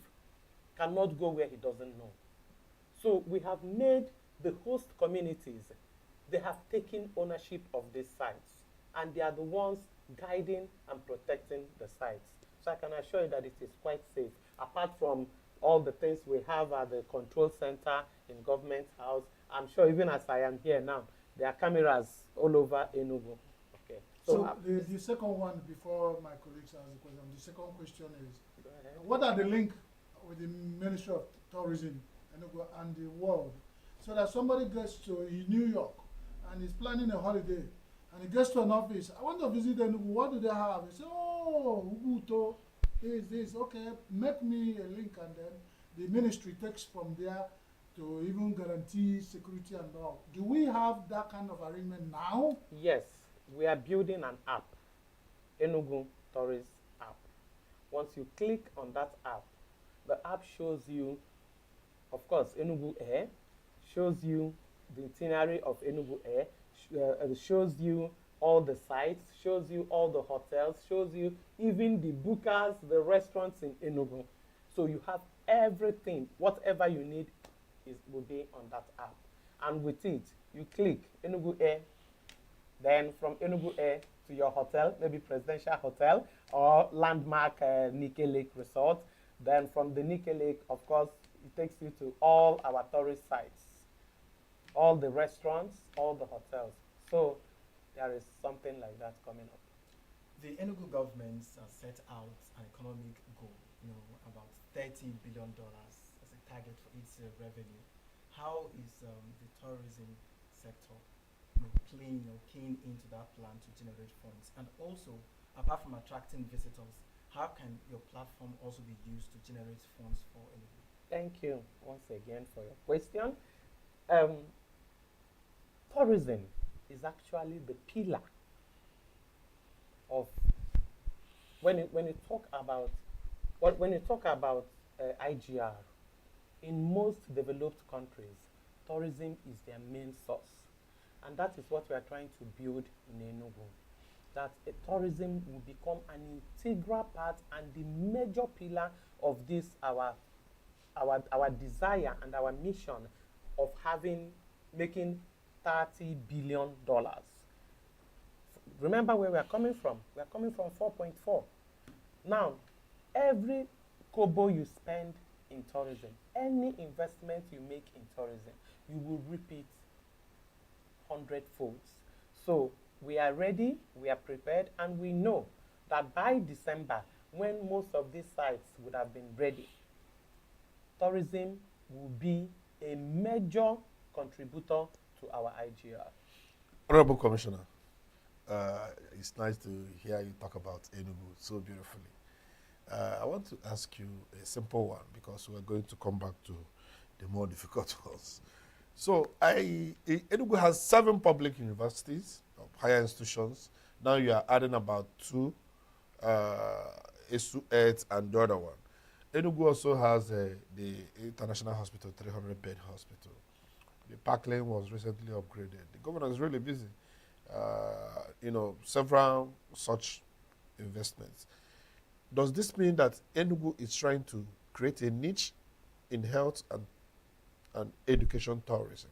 S9: cannot go where he doesn't know. So we have made the host communities, they have taken ownership of these sites, and they are the ones guiding and protecting the sites. So I can assure you that it is quite safe, apart from all the things we have at the control center in Government House. I'm sure even as I am here now, there are cameras all over ENUGU. Okay.
S2: So the second one, before my colleagues ask the question, the second question is, what are the link with the Ministry of Tourism ENUGU and the world, so that somebody gets to New York and is planning a holiday, and he gets to an office, I want to visit ENUGU, what do they have? He say, oh, Ubuto, this, okay, make me a link, and then the ministry takes from there to even guarantee security and all. Do we have that kind of arrangement now?
S9: Yes, we are building an app, ENUGU Tourist app. Once you click on that app, the app shows you, of course, ENUGU Air, shows you the itinerary of ENUGU Air, shows you all the sites, shows you all the hotels, shows you even the bookers, the restaurants in ENUGU. So you have everything, whatever you need will be on that app. And with it, you click ENUGU Air, then from ENUGU Air to your hotel, maybe Presidential Hotel or landmark Nike Lake Resort. Then from the Nike Lake, of course, it takes you to all our tourist sites, all the restaurants, all the hotels. So there is something like that coming up.
S1: The ENUGU government set out an economic goal, about $30 billion as a target for its revenue. How is the tourism sector keying into that plan to generate funds? And also, apart from attracting visitors, how can your platform also be used to generate funds for ENUGU?
S9: Thank you once again for your question. Tourism is actually the pillar of when you talk about IGR. In most developed countries, tourism is their main source, and that is what we are trying to build in Enugu. That tourism will become an integral part and the major pillar of this our desire and our mission of making $30 billion. Remember where we are coming from. We are coming from 4.4. Now, every kobo you spend in tourism, any investment you make in tourism, you will repeat 100-folds. So we are ready, we are prepared, and we know that by December, when most of these sites would have been ready, tourism will be a major contributor to our IGR.
S3: Honorable Commissioner, it's nice to hear you talk about ENUGU so beautifully. I want to ask you a simple one because we're going to come back to the more difficult ones. So ENUGU has 7 public universities, higher institutions. Now you are adding about 2, ESU8 and the other one. ENUGU also has the International Hospital, 300-bed hospital. The Park Lane was recently upgraded. The governor is really busy. Several such investments. Does this mean that ENUGU is trying to create a niche in health and education tourism,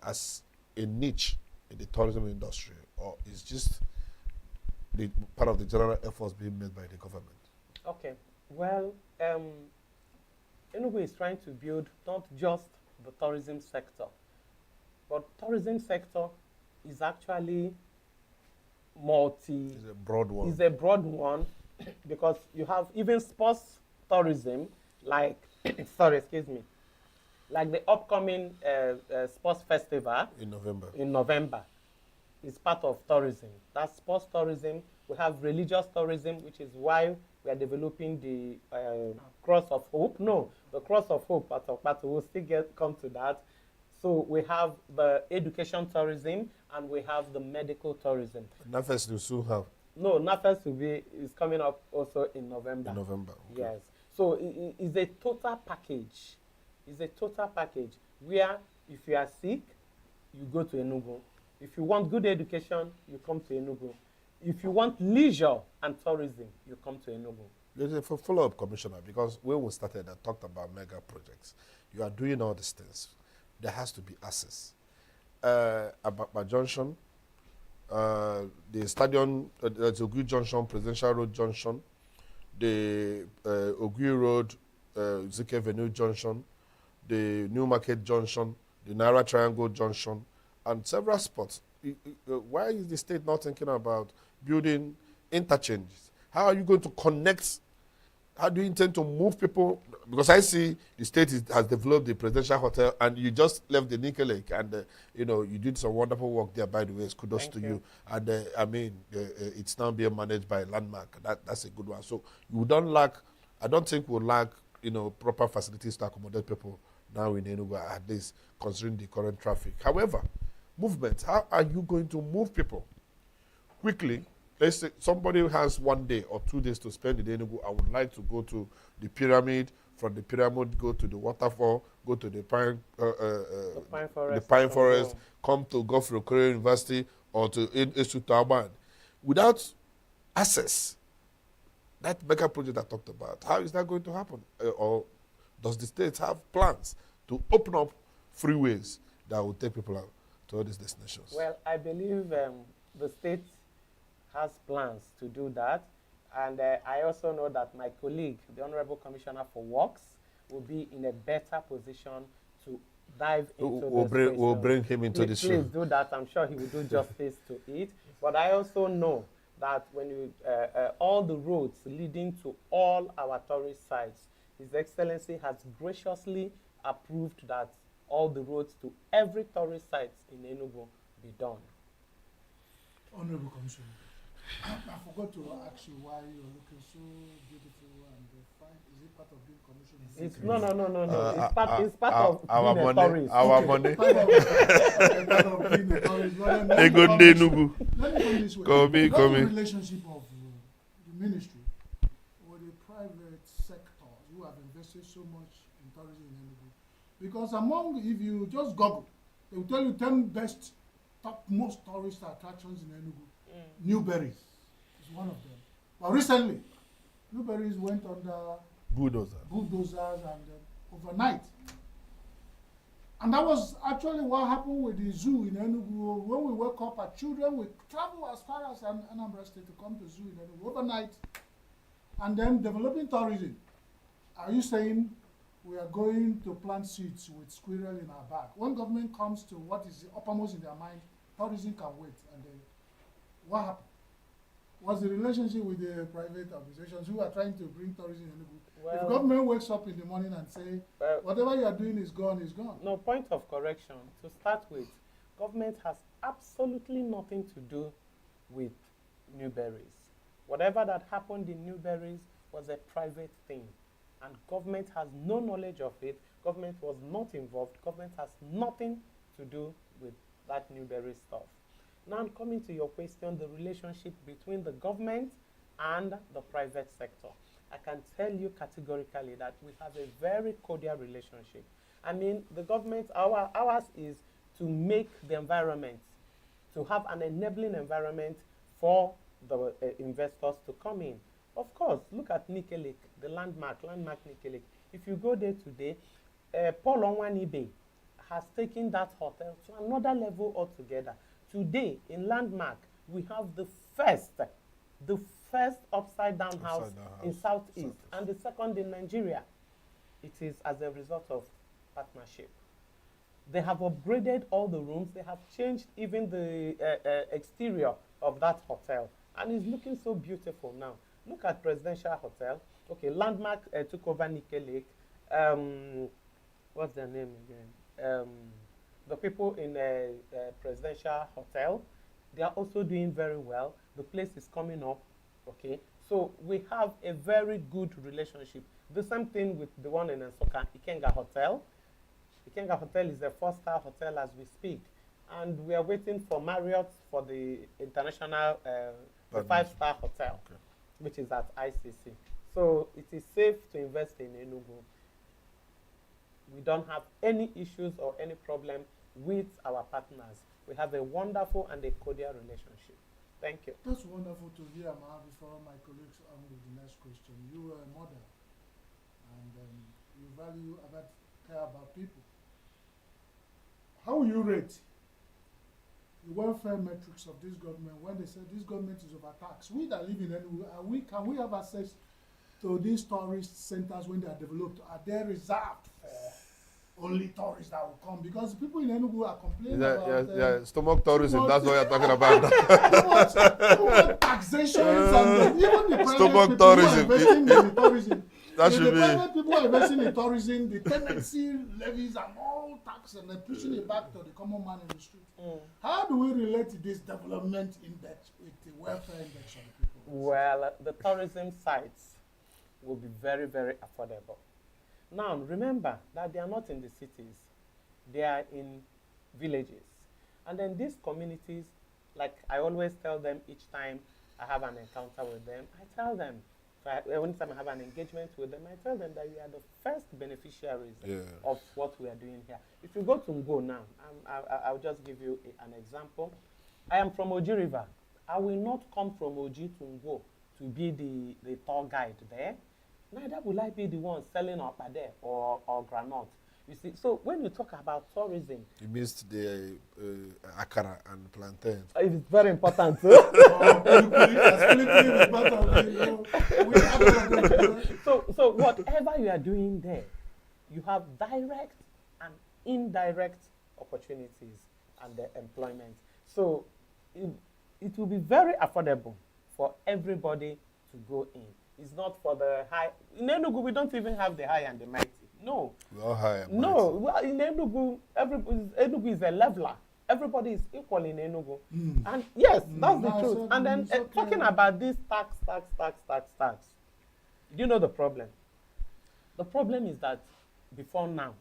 S3: as a niche in the tourism industry, or is just the part of the general efforts being made by the government?
S9: Okay, well, ENUGU is trying to build not just the tourism sector, but tourism sector is actually
S3: It's a broad one.
S9: It's a broad one because you have even sports tourism, like like the upcoming sports festival
S3: In November.
S9: in November is part of tourism. That's sports tourism. We have religious tourism, which is why we are developing the Cross of Hope. No, the Cross of Hope, but we'll still come to that. So we have the education tourism and we have the medical tourism.
S3: NAFES will soon have.
S9: No, NAFES is coming up also in November.
S3: In November. Okay.
S9: Yes. So it's a total package. It's a total package where if you are sick, you go to ENUGU. If you want good education, you come to ENUGU. If you want leisure and tourism, you come to ENUGU.
S3: There's a follow-up, Commissioner, because when we started, I talked about mega projects. You are doing all these things. There has to be access. Abakpa Junction, the stadium, the Ogui Junction, Presidential Road Junction, the Ogui Road, Zike Avenue Junction, the New Market Junction, the Naira Triangle Junction, and several spots. Why is the state not thinking about building interchanges? How are you going to connect? How do you intend to move people? Because I see the state has developed the presidential hotel, and you just left the Nickel Lake, and you did some wonderful work there. By the way, kudos
S9: Thank
S3: to
S9: you.
S3: you. And it's now being managed by Landmark. That's a good one. So you don't lack. I don't think we'll lack proper facilities to accommodate people now in Enugu, at least considering the current traffic. However, movement. How are you going to move people quickly? Let's say somebody has 1 day or 2 days to spend in Enugu. I would like to go to the pyramid. From the pyramid, go to the waterfall, go to the pine forest, come to Godfrey Okorie University or to ESU Taban. Without access, that mega project I talked about, how is that going to happen? Or does the state have plans to open up freeways that will take people out to all these destinations?
S9: Well, I believe the state has plans to do that. And I also know that my colleague, the Honorable Commissioner for Works, will be in a better position to dive into
S3: We'll bring him into the show.
S9: Please do that. I'm sure he will do justice to it. But I also know that when all the roads leading to all our tourist sites, His Excellency has graciously approved that all the roads to every tourist site in Enugu be done.
S2: Honorable Commissioner, I forgot to ask you why you're looking so beautiful and fine. Is it part of being commissioner.
S9: It's, no. It's part
S3: our
S9: of being a
S3: money,
S9: tourist.
S3: our money.
S2: Part of being a tourist. But then
S3: Ego
S2: let me
S3: nde
S2: come
S3: nugu.
S2: this way.
S3: Come in,
S2: What's
S3: come
S2: the
S3: in.
S2: relationship of the ministry with the private sector who have invested so much in tourism in Enugu? Because if you just Google, they will tell you 10 best, top most tourist attractions in Enugu. Newberries is one of them. But recently, Newberries went under bulldozers and overnight. And that was actually what happened with the zoo in Enugu. When we wake up as children, we travel as far as Anambra State to come to zoo in Enugu overnight. And then developing tourism. Are you saying we are going to plant seeds with squirrel in our bag? When government comes to what is uppermost in their mind, tourism can wait. And then what happened? What's the relationship with the private organizations who are trying to bring tourism in Enugu?
S9: Well,
S2: if government wakes up in the morning and say, whatever you are doing is gone, is gone.
S9: No, point of correction. To start with, government has absolutely nothing to do with Newberries. Whatever that happened in Newberries was a private thing. And government has no knowledge of it. Government was not involved. Government has nothing to do with that Newberry stuff. Now I'm coming to your question, the relationship between the government and the private sector. I can tell you categorically that we have a very cordial relationship. I mean, the government, ours is to make the environment, to have an enabling environment for the investors to come in. Of course, look at Nike Lake, the landmark Nike Lake. If you go there today, Paul Onwanibe has taken that hotel to another level altogether. Today, in Landmark, we have the first upside down house in Southeast, and the second in Nigeria. It is as a result of partnership. They have upgraded all the rooms. They have changed even the exterior of that hotel, and it's looking so beautiful now. Look at Presidential Hotel. Okay, Landmark took over Nike Lake. What's their name again? The people in Presidential Hotel, they are also doing very well. The place is coming up, okay? So we have a very good relationship. The same thing with the one in Nsukka, Ikenga Hotel. Ikenga Hotel is a 4-star hotel as we speak. And we are waiting for Marriott for the international, the 5-star hotel, okay, which is at ICC. So it is safe to invest in Enugu. We don't have any issues or any problem with our partners. We have a wonderful and a cordial relationship. Thank you.
S2: That's wonderful to hear, Ma, before my colleagues on with the next question. You are a mother, and you value about care about people. How will you rate the welfare metrics of this government when they say this government is overtaxed? We that live in Enugu, can we have access to these tourist centers when they are developed? Are they reserved for only tourists that will come? Because people in Enugu are complaining about
S3: stomach tourism. That's what you're talking about.
S2: too much taxations and even the private
S3: Stomach
S2: people
S3: tourism.
S2: who are investing in the tourism.
S3: That
S2: The
S3: should be.
S2: private people are investing in tourism, the tenancy levies and all tax, and they're pushing it back to the common man in the street. How do we relate to this development index with the welfare index of the people?
S9: Well, the tourism sites will be very, very affordable. Now, remember that they are not in the cities. They are in villages. And then these communities, like I always tell them each time I have an encounter with them, I tell them, anytime I have an engagement with them, I tell them that we are the first beneficiaries of what we are doing here. If you go to Ngo now, I'll just give you an example. I am from Oji River. I will not come from Oji to Ngo to be the tour guide there. Neither will I be the one selling opade or granite. You see, so when you talk about tourism,
S3: You missed the akara and plantain.
S9: it's very important. So whatever you are doing there, you have direct and indirect opportunities and employment. So it will be very affordable for everybody to go in. It's not for the high. In Enugu, we don't even have the high and the mighty. No.
S3: We all high and
S9: No.
S3: mighty.
S9: Well, in Enugu, Enugu is a leveler. Everybody is equal in Enugu. And yes, that's the truth. And then talking about this tax. Do you know the problem? The problem is that before now,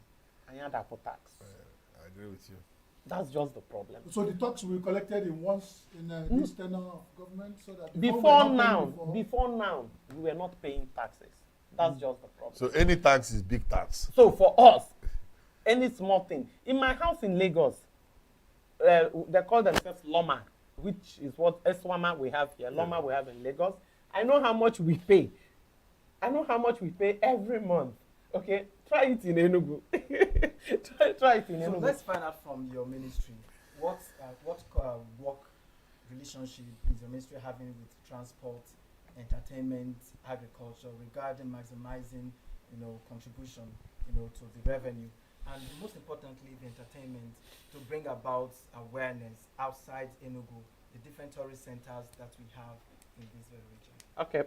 S9: I had a tax.
S3: I agree with you.
S9: That's just the problem.
S2: So the tax will be collected in once in this tenure of government, so that
S9: Before now, we were not paying taxes. That's just the problem.
S3: So any tax is big tax.
S9: So for us, any small thing. In my house in Lagos, they call themselves Loma, which is what Eswama we have here, Loma we have in Lagos. I know how much we pay. I know how much we pay every month. Okay, try it in ENUGU. try it in ENUGU.
S1: So let's find out from your ministry what work relationship is your ministry having with transport, entertainment, agriculture regarding maximizing, contribution, to the revenue, and most importantly, the entertainment to bring about awareness outside ENUGU, the different tourist centers that we have in this very region.
S9: Okay.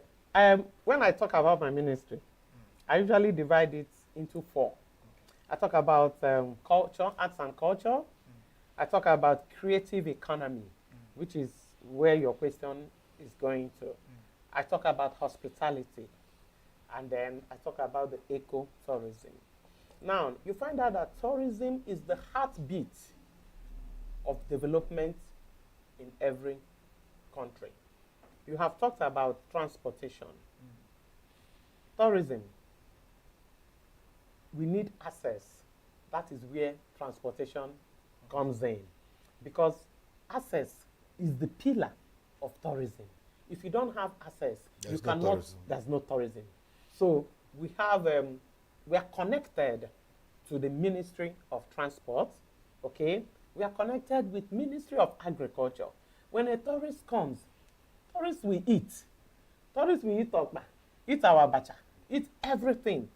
S9: When I talk about my ministry, I usually divide it into 4. I talk about culture, arts and culture. I talk about creative economy, which is where your question is going to. I talk about hospitality, and then I talk about the eco-tourism. Now, you find out that tourism is the heartbeat of development in every country. You have talked about transportation. Tourism, we need access. That is where transportation comes in. Because access is the pillar of tourism. If you don't have access, you cannot, there's no tourism. So we have, we are connected to the Ministry of Transport, okay? We are connected with Ministry of Agriculture. When a tourist comes, tourists will eat. Tourists will eat okpa, eat our bacha, eat everything.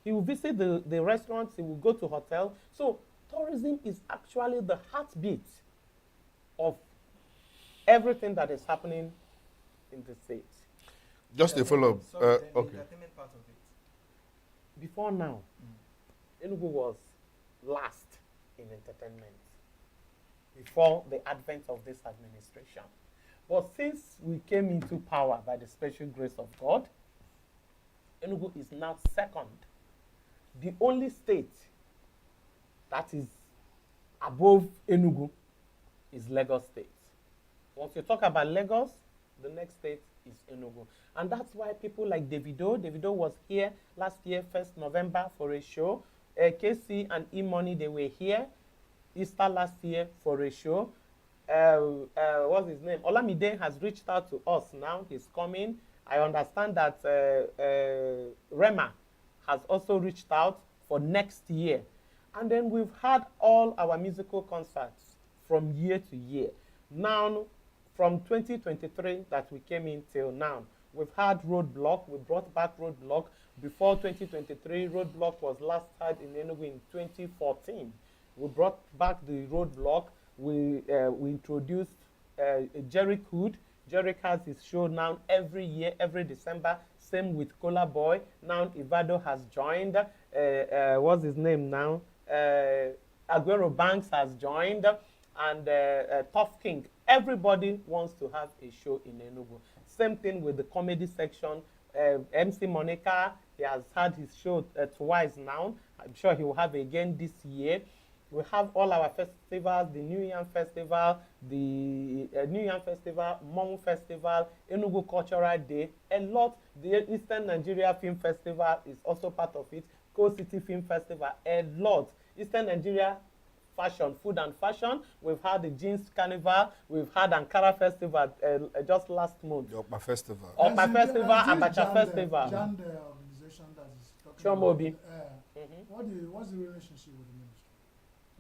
S9: He will visit the restaurants, he will go to hotel. So tourism is actually the heartbeat of everything that is happening in the state.
S3: Just a follow-up.
S1: So the
S3: Okay.
S1: entertainment part of it.
S9: Before now, ENUGU was last in entertainment before the advent of this administration. But since we came into power by the special grace of God, ENUGU is now second. The only state that is above ENUGU is Lagos State. Once you talk about Lagos, the next state is ENUGU. And that's why people like Davido was here last year, 1st November, for a show. KC and E-Money, they were here Easter last year for a show. What's his name? Olamide has reached out to us now. He's coming. I understand that Rema has also reached out for next year. And then we've had all our musical concerts from year to year. Now, from 2023 that we came in till now, we've had Roadblock. We brought back Roadblock. Before 2023, Roadblock was last heard in ENUGU in 2014. We brought back the Roadblock. We introduced Jerick Hood. Jerick has his show now every year, every December. Same with Cola Boy. Now Ivado has joined. What's his name now? Aguero Banks has joined. And Tough King. Everybody wants to have a show in ENUGU. Same thing with the comedy section. MC Monica, he has had his show twice now. I'm sure he will have again this year. We have all our festivals, the New Yam Festival, the New Yam Festival, Mom Festival, ENUGU Cultural Day, a lot. The Eastern Nigeria Film Festival is also part of it. Coast City Film Festival, a lot. Eastern Nigeria Fashion, Food and Fashion. We've had the Jeans Carnival. We've had Ankara Festival just last month.
S3: The Okpa Festival.
S9: Okpa Festival, Abacha Festival.
S2: Jan, the organization that is talking
S9: Chomobi.
S2: about, what's the relationship with the ministry?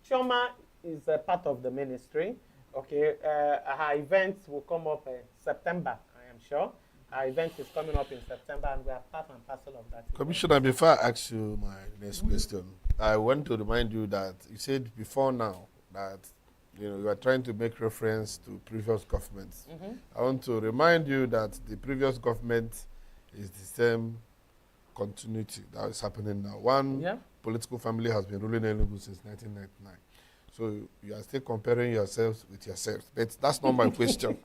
S9: Chioma is a part of the ministry. Okay, her events will come up in September, I am sure. Our event is coming up in September, and we are part and parcel of that.
S3: Commissioner, before I ask you my next question, I want to remind you that you said before now that you are trying to make reference to previous governments. I want to remind you that the previous government is the same continuity that is happening now. One political family has been ruling ENUGU since 1999. So you are still comparing yourselves with yourselves. But that's not my question,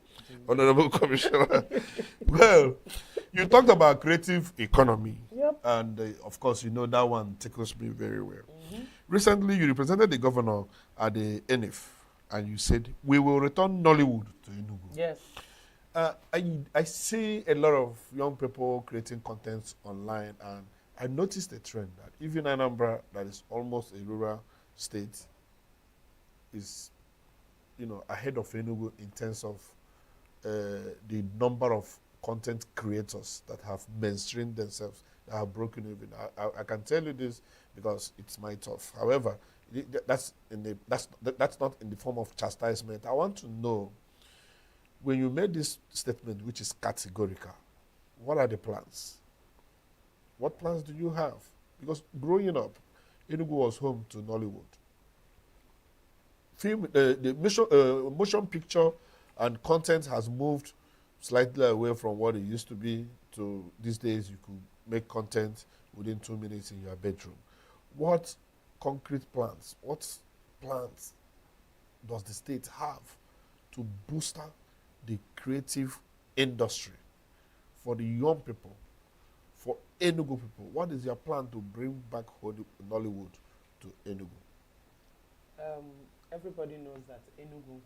S3: Honorable Commissioner. Well, you talked about creative economy.
S9: Yep.
S3: And of course, you know that one tickles me very well. Recently, you represented the governor at the NF, and you said, we will return Nollywood to Enugu.
S9: Yes.
S3: I see a lot of young people creating content online, and I noticed a trend that even Anambra, that is almost a rural state, is, ahead of Enugu in terms of the number of content creators that have mainstreamed themselves, that have broken even. I can tell you this because it's my tough. However, that's not in the form of chastisement. I want to know, when you made this statement, which is categorical, what are the plans? What plans do you have? Because growing up, Enugu was home to Nollywood. The motion picture and content has moved slightly away from what it used to be to these days. You could make content within 2 minutes in your bedroom. What concrete plans, what plans does the state have to boost the creative industry for the young people, for Enugu people? What is your plan to bring back Nollywood to Enugu?
S9: Everybody knows that Enugu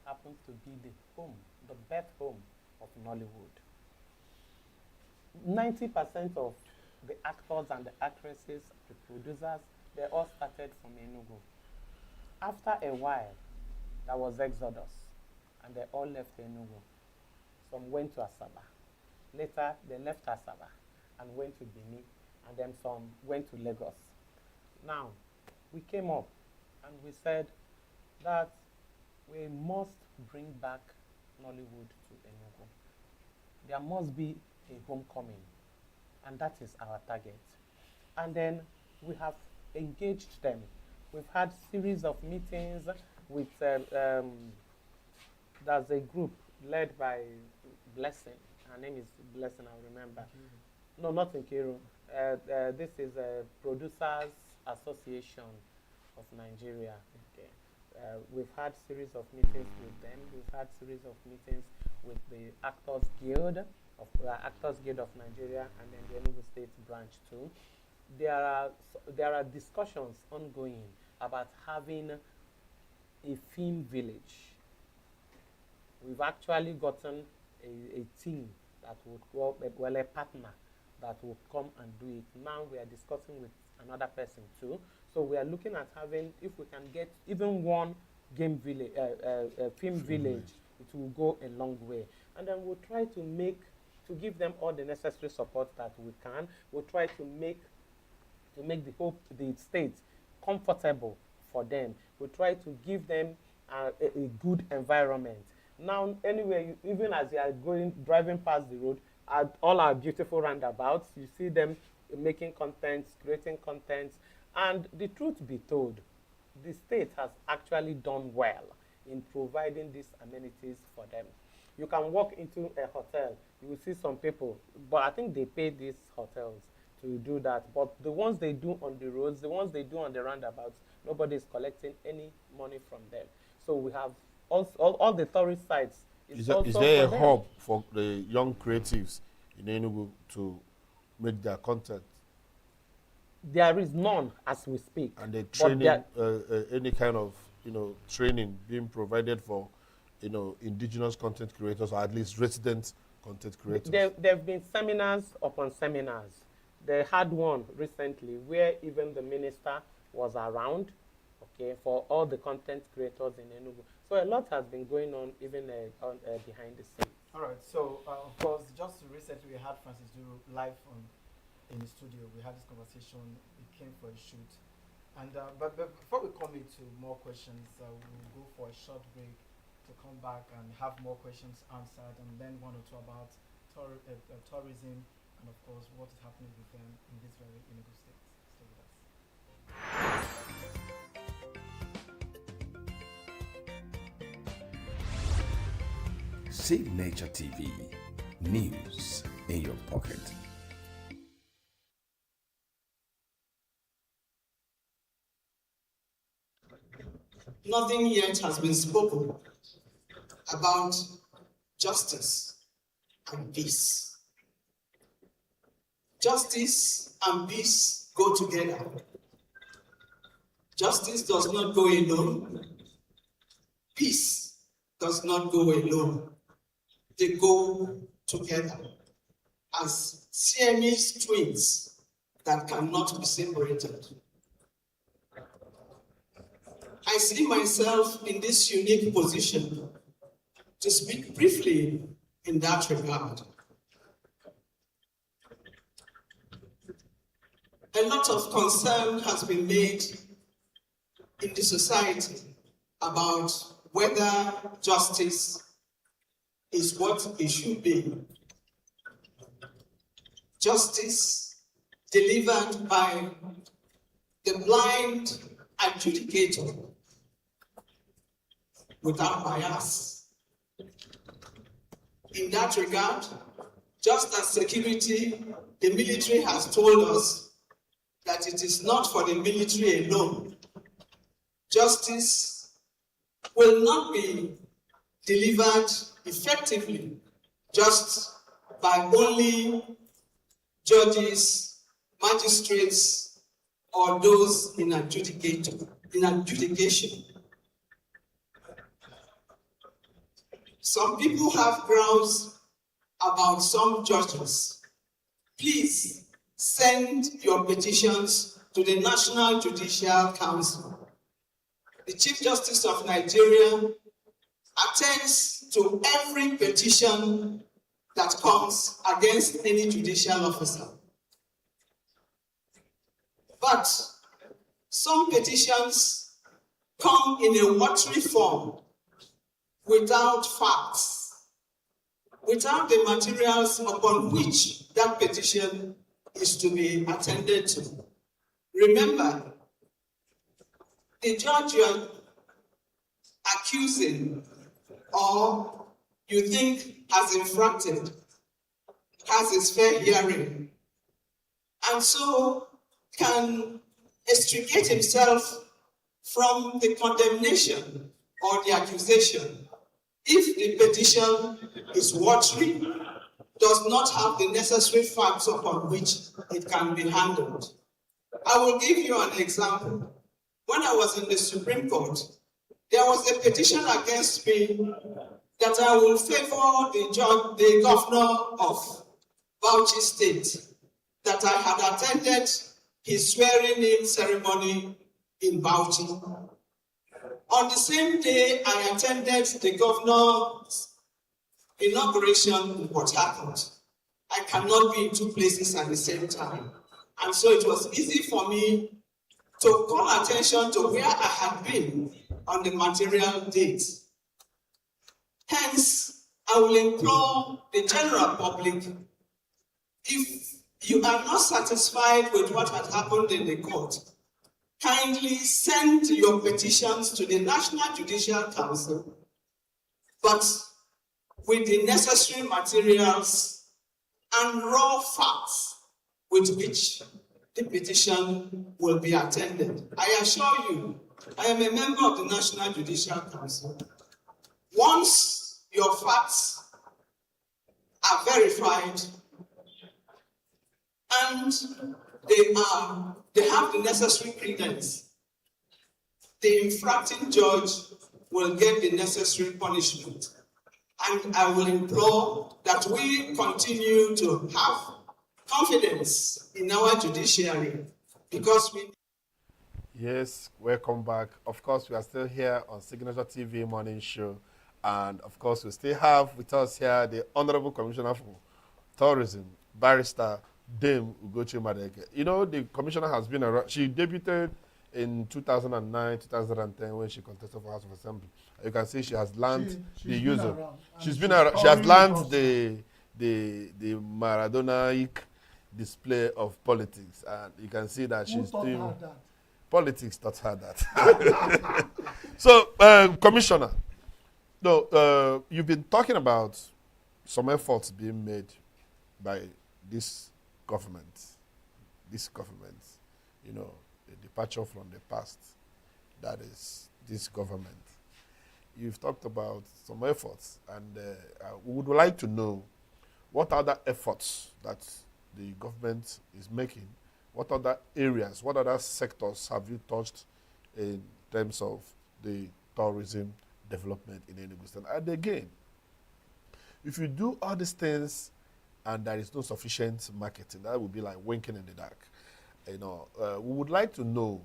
S9: happens to be the home, the birth home of Nollywood. 90% of the actors and the actresses, the producers, they all started from Enugu. After a while, there was exodus, and they all left Enugu. Some went to Asaba. Later, they left Asaba and went to Benin, and then some went to Lagos. Now, we came up and we said that we must bring back Nollywood to Enugu. There must be a homecoming, and that is our target. And then we have engaged them. We've had series of meetings with, there's a group led by Blessing. Her name is Blessing, I remember. No, not in Kiru. This is a Producers Association of Nigeria. Okay. We've had series of meetings with them. We've had series of meetings with the Actors Guild of Nigeria, and then the Enugu State branch too. There are discussions ongoing about having a film village. We've actually gotten a team that would go, well, a partner that will come and do it. Now we are discussing with another person too. So we are looking at having, if we can get even one game village, film village, it will go a long way. And then we'll try to give them all the necessary support that we can. We'll try to make the state comfortable for them. We'll try to give them a good environment. Now, anyway, even as they are driving past the road, at all our beautiful roundabouts, you see them making contents, creating contents. And the truth be told, the state has actually done well in providing these amenities for them. You can walk into a hotel, you will see some people, but I think they pay these hotels to do that. But the ones they do on the roads, the ones they do on the roundabouts, nobody is collecting any money from them. So we have all the tourist sites.
S3: Is there a hub for the young creatives in Enugu to make their content?
S9: There is none as we speak.
S3: And the training, any kind of training being provided for indigenous content creators, or at least resident content creators?
S9: There have been seminars upon seminars. They had one recently where even the minister was around, okay, for all the content creators in Enugu. So a lot has been going on even behind the scenes.
S1: All right. So, of course, just recently we had Francis Duru live in the studio. We had this conversation. We came for a shoot. And but before we come into more questions, we'll go for a short break to come back and have more questions answered, and then one or two about tourism and, of course, what is happening with them in this very Enugu state. Stay with us.
S4: Signaturetv, news in your pocket.
S10: Nothing yet has been spoken about justice and peace. Justice and peace go together. Justice does not go alone. Peace does not go alone. They go together as Siamese twins that cannot be separated. I see myself in this unique position to speak briefly in that regard. A lot of concern has been made in the society about whether justice is what it should be. Justice delivered by the blind adjudicator without bias. In that regard, just as security, the military has told us that it is not for the military alone. Justice will not be delivered effectively just by only judges, magistrates, or those in adjudication. Some people have grounds about some judges. Please send your petitions to the National Judicial Council. The Chief Justice of Nigeria attends to every petition that comes against any judicial officer. But some petitions come in a watery form, without facts, without the materials upon which that petition is to be attended to. Remember, the judge you are accusing or you think has infracted has his fair hearing, and so can extricate himself from the condemnation or the accusation if the petition is watery, does not have the necessary facts upon which it can be handled. I will give you an example. When I was in the Supreme Court, there was a petition against me that I will favor the governor of Bauchi State, that I had attended his swearing-in ceremony in Bauchi. On the same day, I attended the governor's inauguration in Port Harcourt. I cannot be in two places at the same time. And so it was easy for me to call attention to where I had been on the material dates. Hence, I will implore the general public, if you are not satisfied with what had happened in the court, kindly send your petitions to the National Judicial Council, but with the necessary materials and raw facts with which the petition will be attended. I assure you, I am a member of the National Judicial Council. Once your facts are verified and they have the necessary credence, the infracting judge will get the necessary punishment. And I will implore that we continue to have confidence in our judiciary, because we...
S3: Yes, welcome back. Of course, we are still here on Signature TV Morning Show. And of course, we still have with us here the Honorable Commissioner for Tourism, Barrister Dame Ugochi Madeke. You know, the commissioner has been around. She debuted in 2009, 2010 when she contested for House of Assembly. You can see she has learned the use of. She's been around. She has learned the Maradona-ic display of politics, and you can see that she's doing politics. Taught her that. So, Commissioner, no, you've been talking about some efforts being made by this government, you know, the departure from the past, that is this government. You've talked about some efforts, and we would like to know what other efforts that the government is making? What other areas, what other sectors have you touched in terms of the tourism development in Enugu State? And again, if you do all these things and there is no sufficient marketing, that would be like winking in the dark. We would like to know,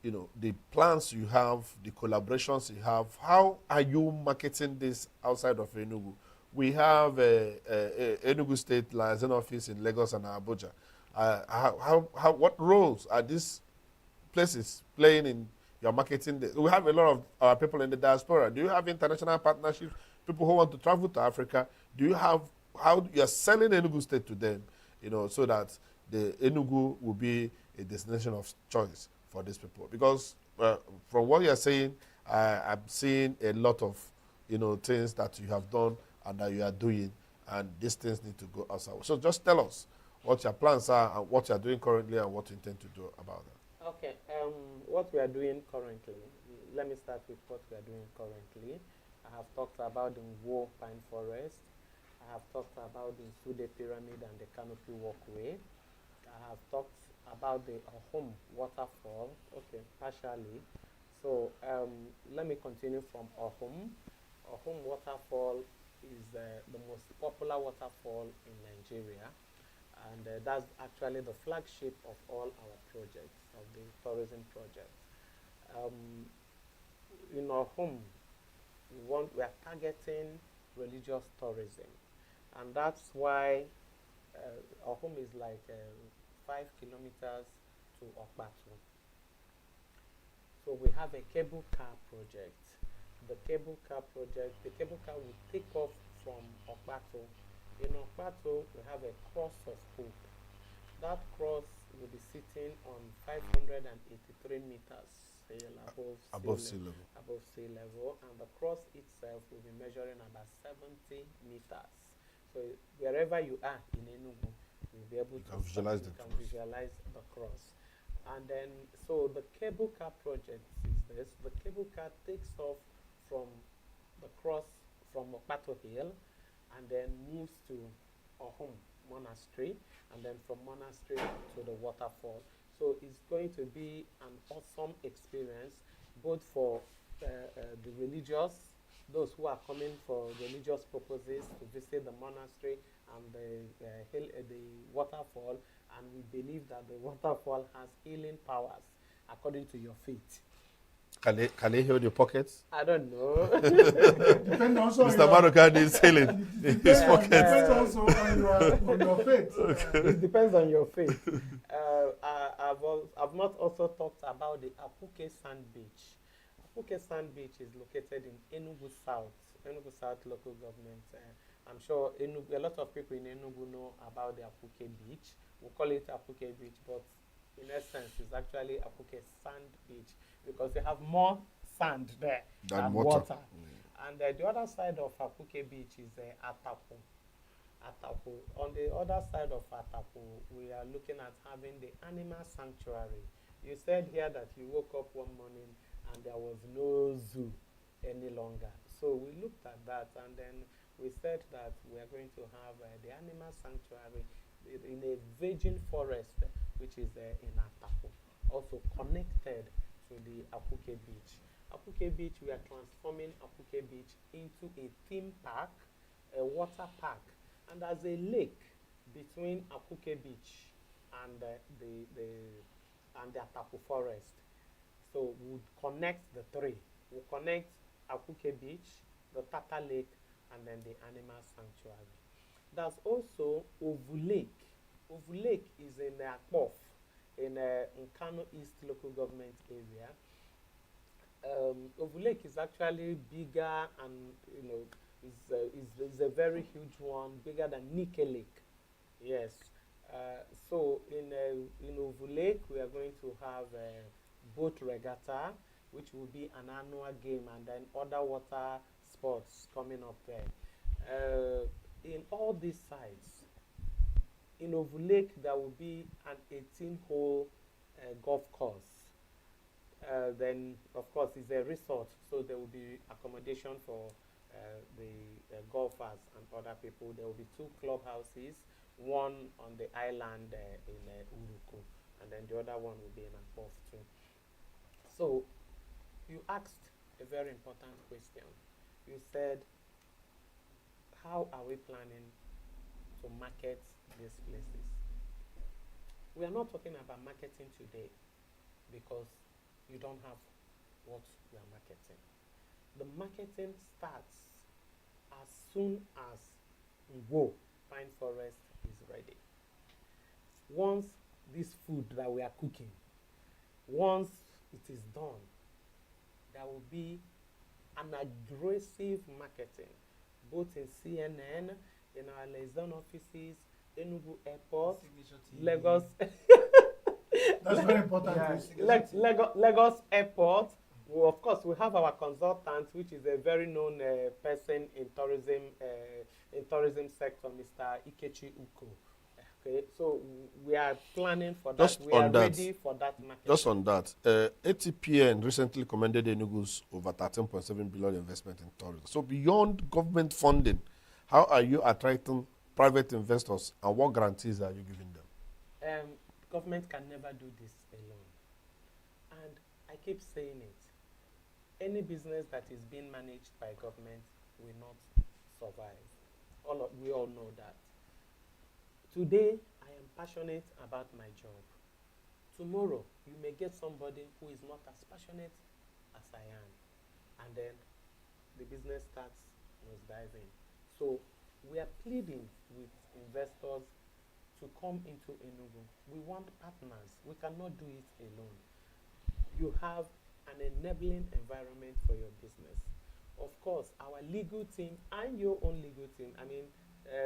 S3: the plans you have, the collaborations you have. How are you marketing this outside of Enugu? We have a Enugu State Liaison Office in Lagos and Abuja. What roles are these places playing in your marketing? We have a lot of our people in the diaspora. Do you have international partnerships? People who want to travel to Africa, do you have how you're selling Enugu State to them, so that the Enugu will be a destination of choice for these people? Because from what you're saying, I'm seeing a lot of, things that you have done and that you are doing, and these things need to go outside. So just tell us what your plans are and what you're doing currently and what you intend to do about that.
S9: Okay, what we are doing currently, let me start with what we are doing currently. I have talked about the Ngwo Pine Forest. I have talked about the Sude Pyramid and the Canopy Walkway. I have talked about the Ohum Waterfall, okay, partially. So let me continue from Ohum. Ohum Waterfall is the most popular waterfall in Nigeria, and that's actually the flagship of all our projects, of the tourism projects. In Ohum, we are targeting religious tourism, and that's why Ohum is like 5 kilometers to Okpatu. So we have a cable car project. The cable car will take off from Okpatu. In Okpatu, we have a cross of hope. That cross will be sitting on 583 meters above sea level, and the cross itself will be measuring about 70 meters. So wherever you are in Enugu, you'll be able to visualize the cross. And then, so the cable car project is this. The cable car takes off from the cross from Okpato Hill and then moves to Ohum Monastery, and then from Monastery to the waterfall. So it's going to be an awesome experience, both for the religious, those who are coming for religious purposes to visit the monastery and the waterfall, and we believe that the waterfall has healing powers according to your faith.
S3: Can they heal your pockets?
S9: I don't know.
S3: Mr. Maruka needs healing in his pockets.
S2: It depends also on your faith.
S9: Okay. It depends on your faith. I've not also talked about the Apuke Sand Beach. Apuke Sand Beach is located in Enugu South local government. I'm sure a lot of people in Enugu know about the Apuke Beach. We call it Apuke Beach, but in essence, it's actually Apuke Sand Beach because they have more sand there than water. And the other side of Apuke Beach is Atapu. On the other side of Atapu, we are looking at having the animal sanctuary. You said here that you woke up one morning and there was no zoo any longer. So we looked at that, and then we said that we are going to have the animal sanctuary in a virgin forest, which is in Atapu, also connected to the Apuke Beach. Apuke Beach, we are transforming Apuke Beach into a theme park, a water park, and there's a lake between Apuke Beach and the Atapu forest. So we'll connect the three. We'll connect Apuke Beach, the Tata Lake, and then the animal sanctuary. There's also Ovu Lake. Ovu Lake is in Akpof, in Nkano East local government area. Ovu Lake is actually bigger, and is a very huge one, bigger than Nike Lake. Yes. So in Ovu Lake, we are going to have a boat regatta, which will be an annual game, and then other water sports coming up there. In all these sites, in Ovu Lake, there will be an 18-hole golf course. Then, of course, it's a resort, so there will be accommodation for the golfers and other people. There will be 2 clubhouses one on the island in Uruku, and then the other one will be in Akpof too. So you asked a very important question. You said, how are we planning to market these places? We are not talking about marketing today because you don't have what you are marketing. The marketing starts as soon as Ngwo Pine Forest is ready. Once this food that we are cooking, once it is done, there will be an aggressive marketing, both in CNN, in our liaison offices, Enugu Airport, Lagos.
S2: That's very important.
S9: Lagos Airport. Well, of course, we have our consultant, which is a very known person in tourism sector, Mr. Ikechi Uko. Okay, so we are planning for that.
S11: Just
S9: we
S11: on
S9: are
S11: that,
S9: ready for that market.
S11: Just on that, ATPN recently commended Enugu's over 13.7 billion investment in tourism. So beyond government funding, how are you attracting private investors, and what guarantees are you giving them?
S9: Government can never do this alone. And I keep saying it. Any business that is being managed by government will not survive. We all know that. Today, I am passionate about my job. Tomorrow, you may get somebody who is not as passionate as I am. And then the business starts nosediving. So we are pleading with investors to come into Enugu. We want partners. We cannot do it alone. You have an enabling environment for your business. Of course, our legal team and your own legal team, I mean,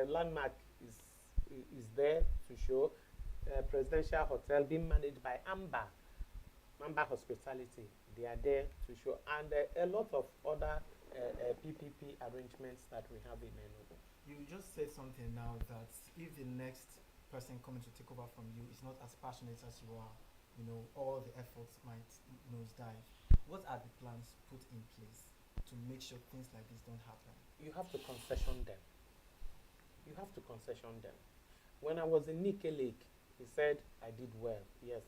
S9: Landmark is there to show. Presidential Hotel being managed by Amber Hospitality. They are there to show. And a lot of other PPP arrangements that we have in Enugu.
S1: You just said something now that if the next person coming to take over from you is not as passionate as you are, all the efforts might nosedive. What are the plans put in place to make sure things like this don't happen?
S9: You have to concession them. You have to concession them. When I was in Nike Lake, he said I did well, yes.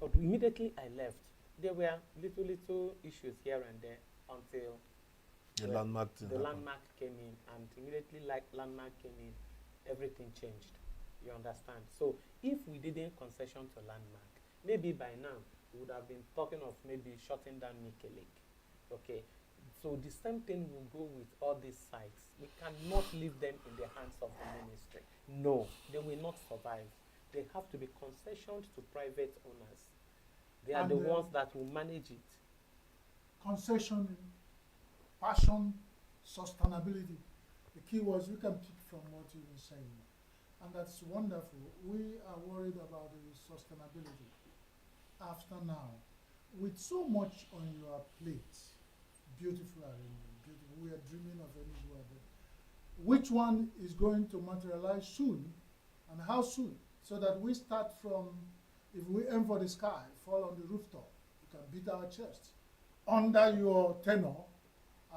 S9: But immediately I left. There were little issues here and there until
S11: The landmark
S9: came in, and immediately like landmark came in, everything changed. You understand? So if we didn't concession to landmark, maybe by now we would have been talking of maybe shutting down Nike Lake. Okay. So the same thing will go with all these sites. We cannot leave them in the hands of the ministry. No, they will not survive. They have to be concessioned to private owners. They are the ones that will manage it.
S2: Concession, passion, sustainability. The key words we can pick from what you were saying. And that's wonderful. We are worried about the sustainability. After now, with so much on your plate, beautiful arrangement, beautiful. We are dreaming of ENUGU. Which one is going to materialize soon, and how soon? So that we start from, if we aim for the sky, fall on the rooftop, we can beat our chest. Under your tenure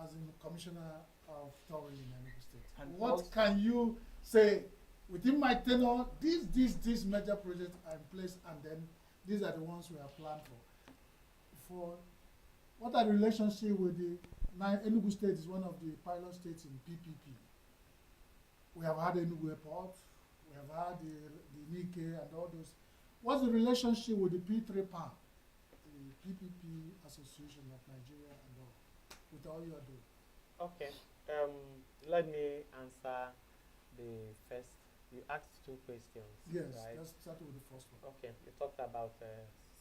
S2: as in Commissioner of Tourism in ENUGU State. And what can you say, within my tenure, these major projects are in place, and then these are the ones we have planned for. What are the relationship with the ENUGU State is one of the pilot states in PPP. We have had ENUGU Airport, we have had the Nike and all those. What's the relationship with the P3 PAN, the PPP Association of Nigeria and all, with all you are doing?
S9: Okay, let me answer the first. You asked two questions.
S2: Yes,
S9: right?
S2: let's start with the first one.
S9: Okay, you talked about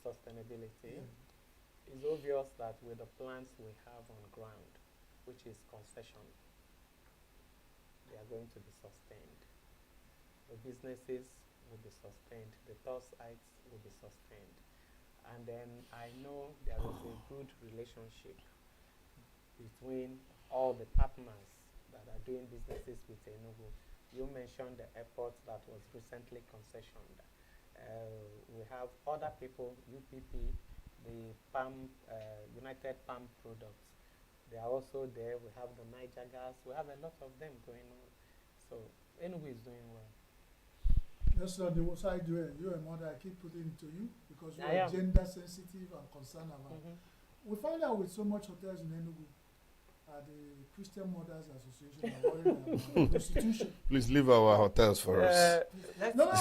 S9: sustainability.
S2: Yeah.
S9: It's obvious that with the plans we have on ground, which is concession, they are going to be sustained. The businesses will be sustained. The tour sites will be sustained. And then I know there is a good relationship between all the partners that are doing businesses with ENUGU. You mentioned the airport that was recently concessioned. We have other people, UPP, the United Palm Products. They are also there. We have the Niger Gas. We have a lot of them going on. So ENUGU is doing well.
S2: That's not the side you're a mother, I keep putting it to you because you
S9: I
S2: are
S9: am.
S2: gender sensitive and concerned about.
S9: Mhm.
S2: We find out with so much hotels in Enugu, the Christian Mothers Association are worried about prostitution.
S11: Please leave our hotels for us.
S2: Not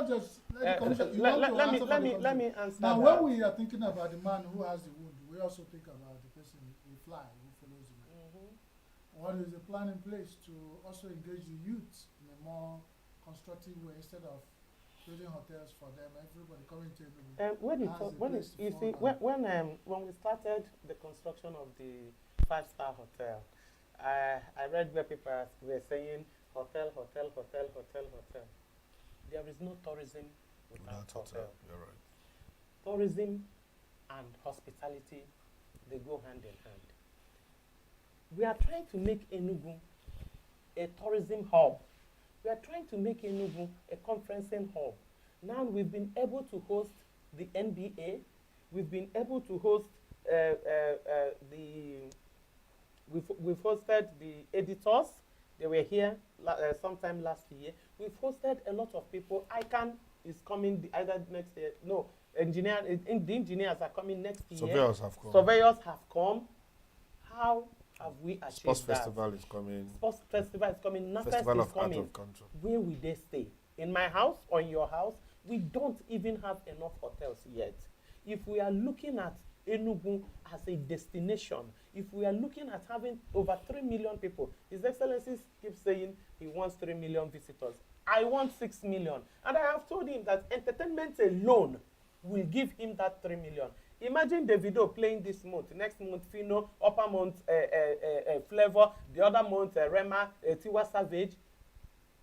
S2: just let the commission. You want to
S9: let
S2: answer for the
S9: me
S2: commission.
S9: answer
S2: Now,
S9: that.
S2: when we are thinking about the man who has the wound, we also think about the person, the fly who follows the man. What is the plan in place to also engage the youth in a more constructive way instead of building hotels for them, everybody coming to Enugu?
S9: When we started the construction of the 5-star hotel, I read where people were saying hotel. There is no tourism without hotel.
S11: You're right.
S9: Tourism and hospitality, they go hand in hand. We are trying to make Enugu a tourism hub. We are trying to make Enugu a conferencing hub. Now we've been able to host the NBA. We've been able to host we've hosted the editors. They were here sometime last year. We've hosted a lot of people. ICANN is coming either next year. No, the engineers are coming next year.
S11: Surveyors have come.
S9: Surveyors have come. How have we achieved
S11: Sports
S9: that?
S11: festival is coming.
S9: Sports festival is coming. NAFEST
S11: Festival
S9: is
S11: of Art
S9: coming.
S11: of Country.
S9: Where will they stay? In my house or in your house? We don't even have enough hotels yet. If we are looking at Enugu as a destination, if we are looking at having over 3 million people, His Excellency keeps saying he wants 3 million visitors. I want 6 million. And I have told him that entertainment alone will give him that 3 million. Imagine Davido playing this month, next month Fino, upper month Flavor, the other month Rema, Tiwa Savage.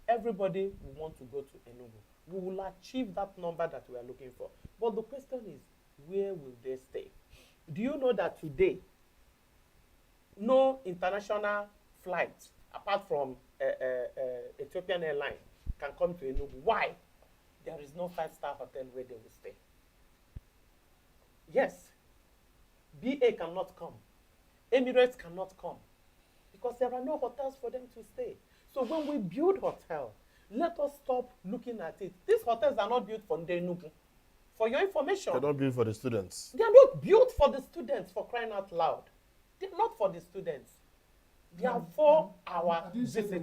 S9: Everybody will want to go to Enugu. We will achieve that number that we are looking for. But the question is, where will they stay? Do you know that today, no international flight, apart from Ethiopian Airlines, can come to Enugu? Why? There is no 5-star hotel where they will stay. Yes, BA cannot come. Emirates cannot come. Because there are no hotels for them to stay. So when we build hotels, let us stop looking at it. These hotels are not built for Enugu. For your information.
S11: They're not built for the students.
S9: They are not built for the students, for crying out loud. They're not for the students. They are for our visitors.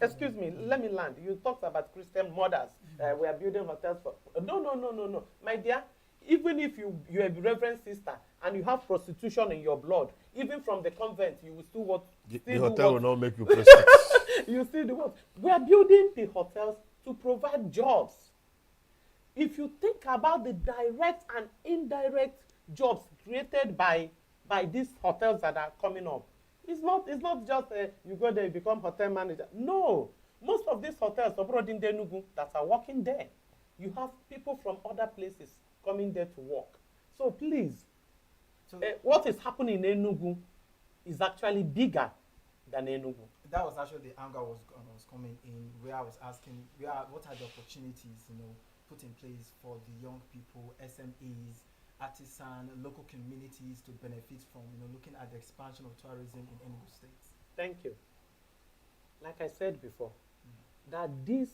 S9: Excuse me, let me land. You talked about Christian mothers. We are building hotels for. No. My dear, even if you're a reverend sister and you have prostitution in your blood, even from the convent, you will still want.
S11: The hotel will not make you prostitute.
S9: You see the what? We are building the hotels to provide jobs. If you think about the direct and indirect jobs created by these hotels that are coming up, it's not just you go there, you become hotel manager. No, most of these hotels abroad in Enugu that are working there, you have people from other places coming there to work. So please, what is happening in Enugu is actually bigger than Enugu.
S1: That was actually the angle was coming in, where I was asking, what are the opportunities, put in place for the young people, SMEs, artisan, local communities to benefit from, looking at the expansion of tourism in Enugu State?
S9: Thank you. Like I said before, that these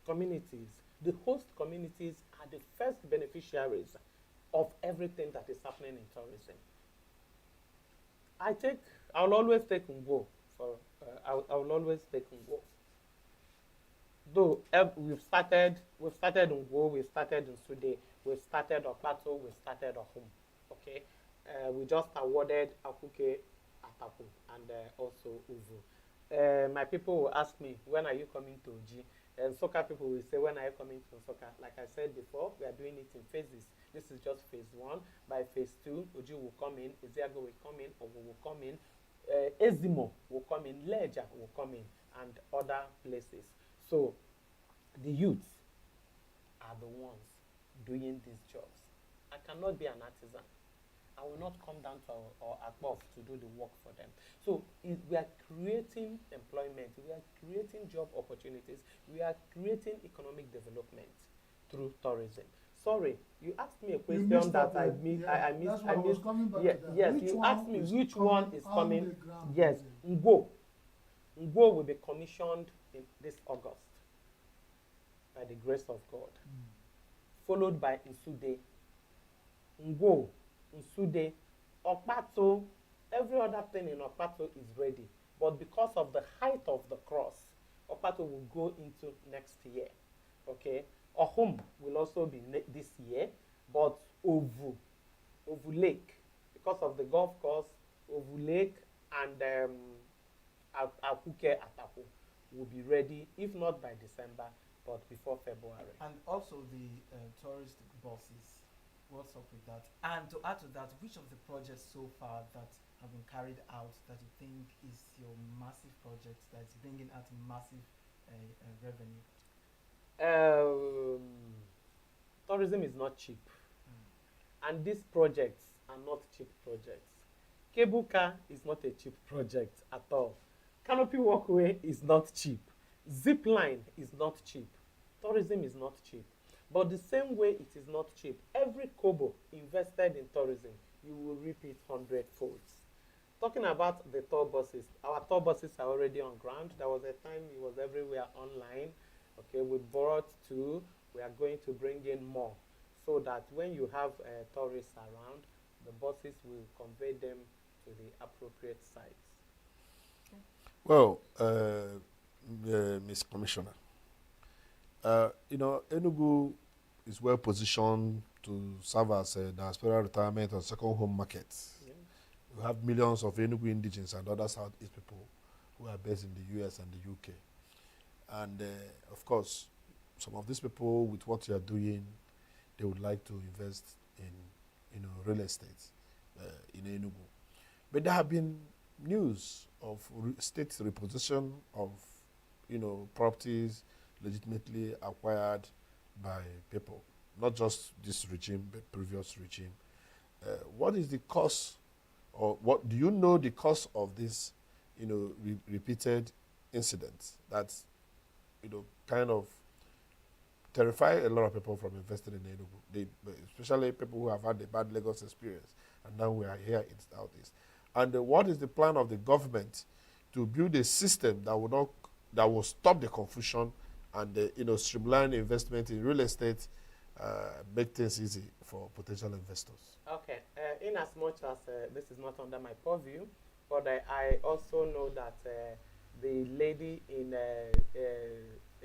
S9: communities, the host communities, are the first beneficiaries of everything that is happening in tourism. I'll always take Ngo for. I will always take Ngo. Though we've started Ngo, we've started in Sude, we've started Okpato, we've started Ohum. Okay, we just awarded Akuke, Atapu, and also Uvu. My people will ask me, when are you coming to Oji? And Soka people will say, when are you coming to Soka? Like I said before, we are doing it in phases. This is just phase 1. By phase 2, Oji will come in, Eziago will come in, Ogu will come in, Ezimo will come in, Leja will come in, and other places. So the youths are the ones doing these jobs. I cannot be an artisan. I will not come down to our above to do the work for them. So we are creating employment, we are creating job opportunities, we are creating economic development through tourism. Sorry, you asked me a question that I missed. Yes, you asked me which one is coming. Yes, Ngo. Ngo will be commissioned in this August. by the grace of God, followed by Nsude, Ngwo, Nsude, Okpato. Every other thing in Okpato is ready. But because of the height of the cross, Okpato will go into next year. Okay? Ohum will also be this year, but Ovu Lake, because of the golf course, Ovu Lake and Akuke Ataku will be ready, if not by December, but before February.
S1: And also the tourist buses. What's up with that? And to add to that, which of the projects so far that have been carried out that you think is your massive project that's bringing out massive revenue?
S9: Tourism is not cheap. And these projects are not cheap projects. Cable car is not a cheap project at all. Canopy walkway is not cheap. Zip line is not cheap. Tourism is not cheap. But the same way it is not cheap, every kobo invested in tourism, you will reap it 100-fold. Talking about the tour buses, our tour buses are already on ground. There was a time it was everywhere online. Okay, we brought 2. We are going to bring in more, so that when you have tourists around, the buses will convey them to the appropriate sites.
S11: Well, Ms. Commissioner, ENUGU is well positioned to serve as a diaspora retirement and second home market. Yeah. We have millions of ENUGU indigenes and other Southeast people who are based in the US and the UK. And of course, some of these people, with what you are doing, they would like to invest in real estate in ENUGU. But there have been news of state repossession of properties legitimately acquired by people, not just this regime, but previous regime. What is the cause, or what do you know the cause of this, repeated incidents that, kind of terrify a lot of people from investing in ENUGU, especially people who have had a bad Lagos experience, and now we are here in Southeast. And what is the plan of the government to build a system that will stop the confusion and streamline investment in real estate, make things easy for potential investors?
S9: Okay, in as much as this is not under my purview, but I also know that the lady in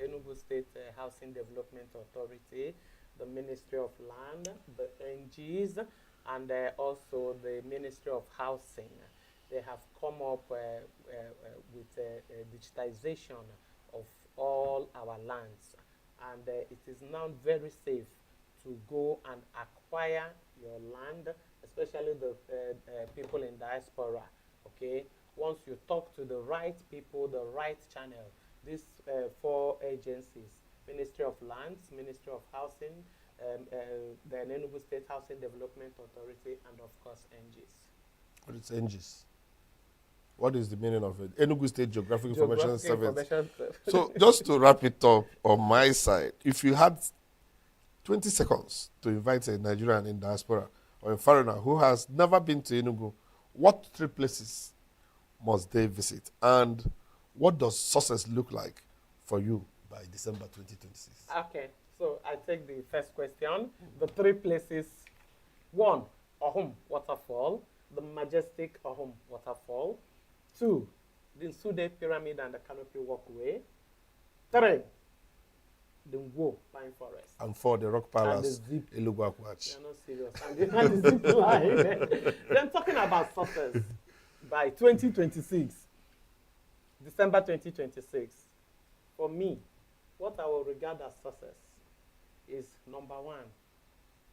S9: ENUGU State Housing Development Authority, the Ministry of Land, the NGs, and also the Ministry of Housing, they have come up with digitization of all our lands. And it is now very safe to go and acquire your land, especially the people in diaspora, okay? Once you talk to the right people, the right channel, these 4 agencies, Ministry of Lands, Ministry of Housing, the ENUGU State Housing Development Authority, and of course, NGs.
S11: What is NGs? What is the meaning of it? ENUGU State Geographic Information Service. So just to wrap it up on my side, if you had 20 seconds to invite a Nigerian in diaspora or a foreigner who has never been to ENUGU, what 3 places must they visit? And what does success look like for you by December 2026?
S9: Okay, so I take the first question. The 3 places: 1, Ohum Waterfall, the majestic Ohum Waterfall. 2, the Nsude Pyramid and the Canopy Walkway. 3, the Ngwo Pine Forest.
S11: And 4, the Rock Palace, ENUGU Aquatch.
S9: You're not serious. And the zip line. Then talking about success, by 2026, December 2026, for me, what I will regard as success is, number 1,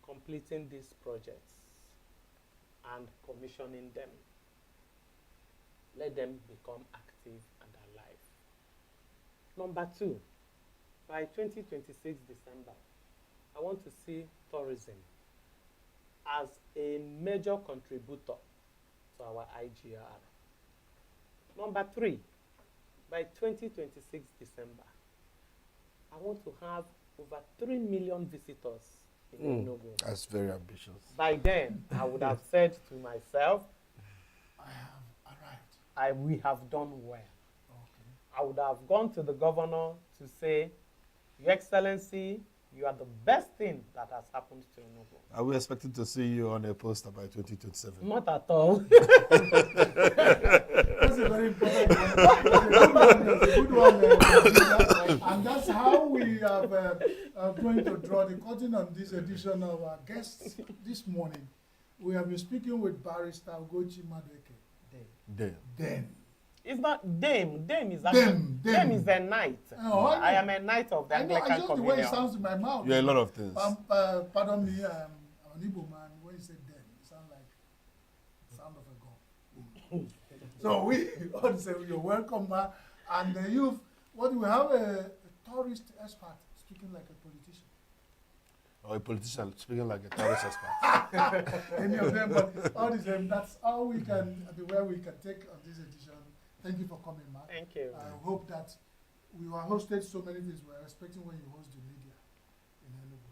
S9: completing these projects and commissioning them. Let them become active and alive. Number 2, by 2026 December, I want to see tourism as a major contributor to our IGR. Number 3, by 2026 December, I want to have over 3 million visitors in ENUGU.
S11: That's very ambitious.
S9: By then, I would have said to myself, we have done well. Okay. I would have gone to the governor to say, Your Excellency, you are the best thing that has happened to ENUGU.
S11: Are we expecting to see you on a poster by 2027?
S9: Not at all.
S2: That's a very important one. It's a good one. And that's how we are going to draw the curtain on this edition of our guests this morning. We have been speaking with Barrister Ugochi Madueke. Then.
S9: It's not Dame. Dame is actually Dame is a knight.
S2: Oh,
S9: I am a knight of the Anglican
S2: just the way it
S9: Communion.
S2: sounds in my mouth.
S11: You're a lot of things.
S2: Pardon me, I'm an Igbo man. When you say them, it sounds like the sound of a gun. So we all say you're welcome, man. And you've what we have a tourist expert speaking like a politician.
S11: Or a politician speaking like a terrorist expert.
S2: Any of them, but all the same, that's all we can, the way we can take on this edition. Thank you for coming, Mark.
S9: Thank you.
S2: I hope that we were hosted so many things. We're expecting when you host the media in ENUGU.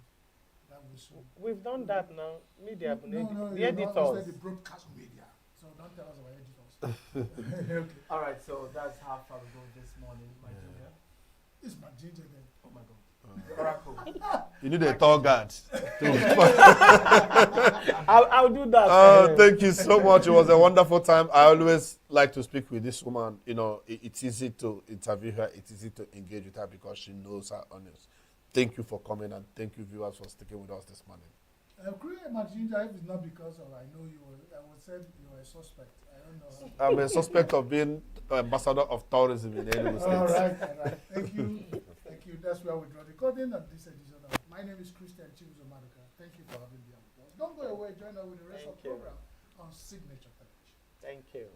S2: That will soon.
S9: We've done that now. Media,
S2: No,
S9: the
S2: you not
S9: editors.
S2: hosted the broadcast media. So don't tell us about editors. Okay.
S1: All right, so that's how far we go this morning, my junior.
S2: It's my ginger then.
S1: Oh my God. Oracle.
S11: You need a tour guide.
S9: I'll do that.
S11: Thank you so much. It was a wonderful time. I always like to speak with this woman. You know, it's easy to interview her. It's easy to engage with her because she knows her onions. Thank you for coming, and thank you, viewers, for sticking with us this morning.
S2: Create my ginger if it's not because of I know you were, I would say you were a suspect. I don't know.
S11: I'm a suspect of being ambassador of tourism in ENUGU State.
S2: All right. Thank you. Thank you. That's where we draw the curtain on this edition of My name is Christian Chibuzo-Maduka. Thank you for having me on with us. Don't go away. Join us with the rest of the program on Signature Television.
S9: Thank you.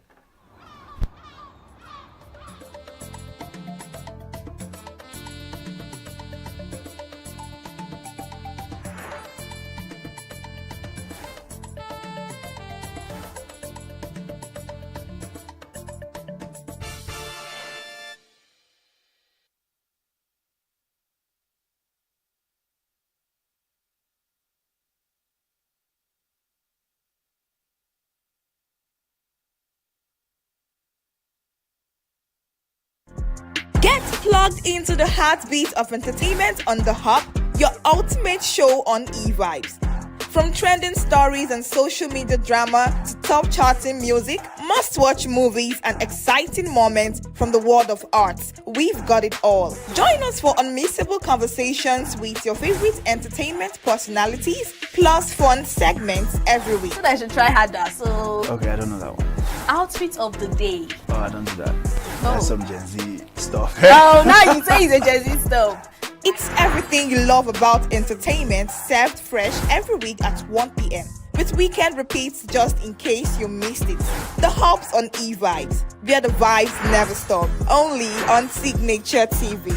S12: Get plugged into the heartbeat of entertainment on The Hub, your ultimate show on e-vibes. From trending stories and social media drama to top charting music, must-watch movies and exciting moments from the world of arts, we've got it all. Join us for unmissable conversations with your favorite entertainment personalities, plus fun segments every week.
S13: I should try harder, so...
S14: Okay, I don't know that one.
S13: Outfit of the day.
S14: Oh, I don't do that. That's some Gen Z stuff.
S13: Oh, now you say it's a Gen Z stuff.
S12: It's everything you love about entertainment, served fresh every week at 1 p.m. with weekend repeats just in case you missed it. The Hubs on e-vibes, where the vibes never stop. Only on Signature TV.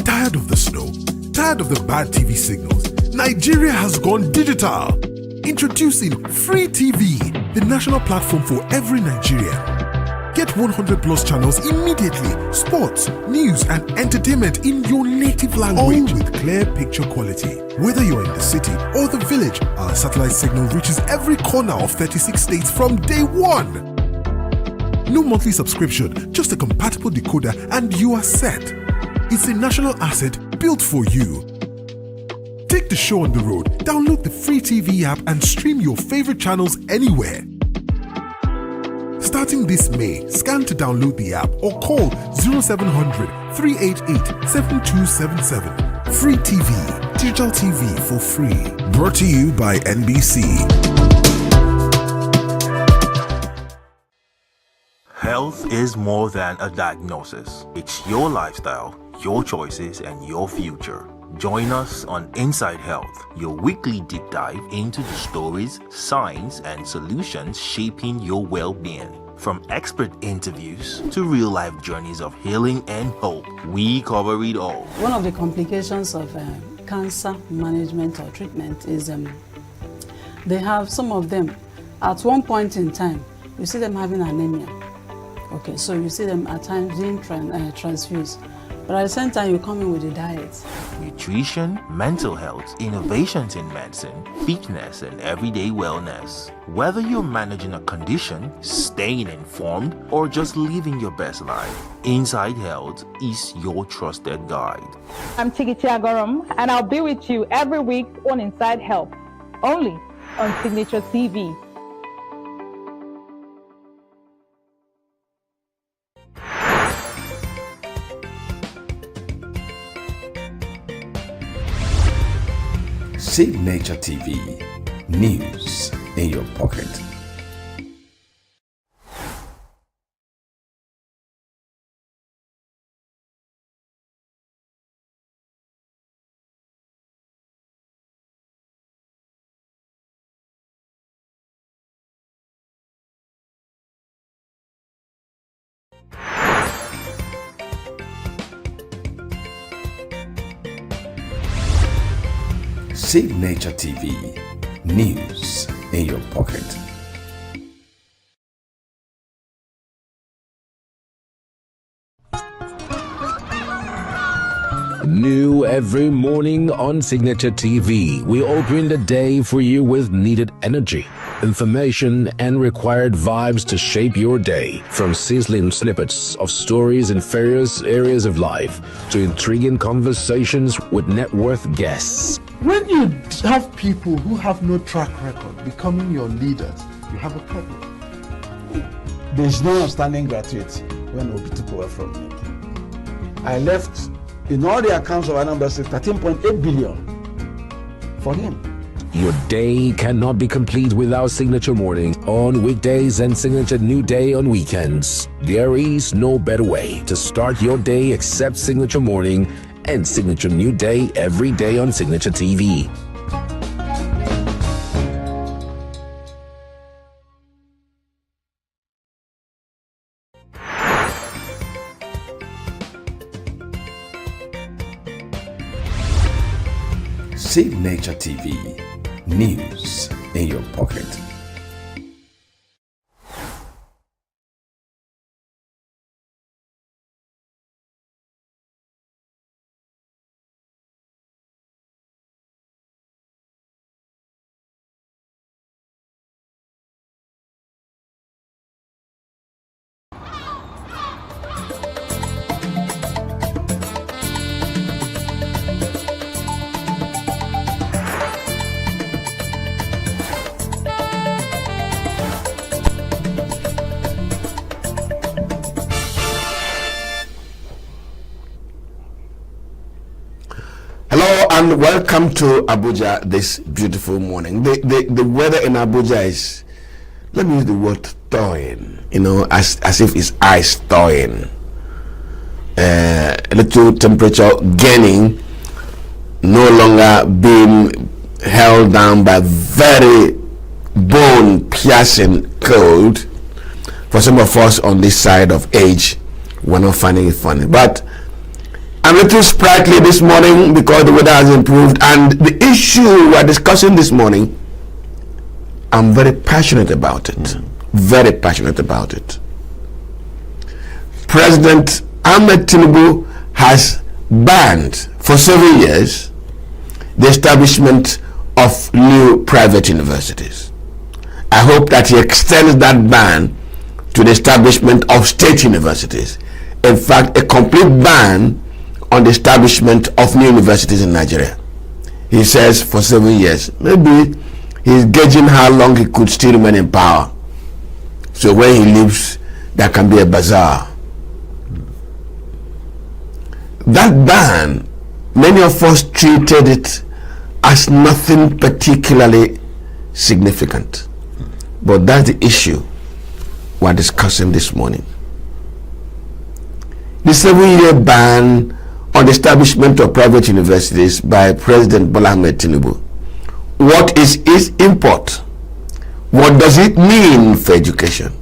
S15: Tired of the snow? Tired of the bad TV signals? Nigeria has gone digital. Introducing Free TV, the national platform for every Nigerian. Get 100 plus channels immediately. Sports, news, and entertainment in your native language. All with clear picture quality. Whether you're in the city or the village, our satellite signal reaches every corner of 36 states from day one. No monthly subscription, just a compatible decoder and you are set. It's a national asset built for you. Take the show on the road, download the Free TV app and stream your favorite channels anywhere. Starting this May, scan to download the app or call 0700 388 7277. Free TV, digital TV for free. Brought to you by NBC.
S16: Health is more than a diagnosis. It's your lifestyle, your choices, and your future. Join us on Inside Health, your weekly deep dive into the stories, science, and solutions shaping your well-being. From expert interviews to real-life journeys of healing and hope, we cover it all.
S17: One of the complications of cancer management or treatment is they have some of them, at one point in time, you see them having anemia. Okay, so you see them at times being transfused. But at the same time, you come in with a diet.
S16: Nutrition, mental health, innovations in medicine, fitness, and everyday wellness. Whether you're managing a condition, staying informed, or just living your best life, Inside Health is your trusted guide.
S18: I'm Chigichi and I'll be with you every week on Inside Health, only on Signature TV.
S4: Signature TV, news in your pocket. Signature TV, news in your pocket.
S19: New every morning on Signature TV, we open the day for you with needed energy, information, and required vibes to shape your day. From sizzling snippets of stories in various areas of life to intriguing conversations with net worth guests.
S20: When you have people who have no track record becoming your leaders, you have a problem.
S14: There is no outstanding gratuity when Obi took over from me. I left in all the accounts of Anambra State 13.8 billion for him.
S19: Your day cannot be complete without Signature Morning on weekdays and Signature New Day on weekends. There is no better way to start your day except Signature Morning and Signature New Day every day on Signature TV.
S4: Signature TV, news in your pocket. Hello and welcome to Abuja this beautiful morning. The weather in Abuja is, let me use the word thawing, as if it's ice thawing. A little temperature gaining, no longer being held down by very bone-piercing cold. For some of us on this side of age, we're not finding it funny. But I'm a little sprightly this morning because the weather has improved, and the issue we're discussing this morning, I'm very passionate about it. Very passionate about it. President Ahmed Tinubu has banned for 7 years the establishment of new private universities. I hope that he extends that ban to the establishment of state universities. In fact, a complete ban on the establishment of new universities in Nigeria. He says for 7 years. Maybe he's gauging how long he could still remain in power. So when he leaves, there can be a bazaar. That ban, many of us treated it as nothing particularly significant. But that's the issue we're discussing this morning. The 7-year ban on the establishment of private universities by President Bola Ahmed Tinubu. What is its import? What does it mean for education?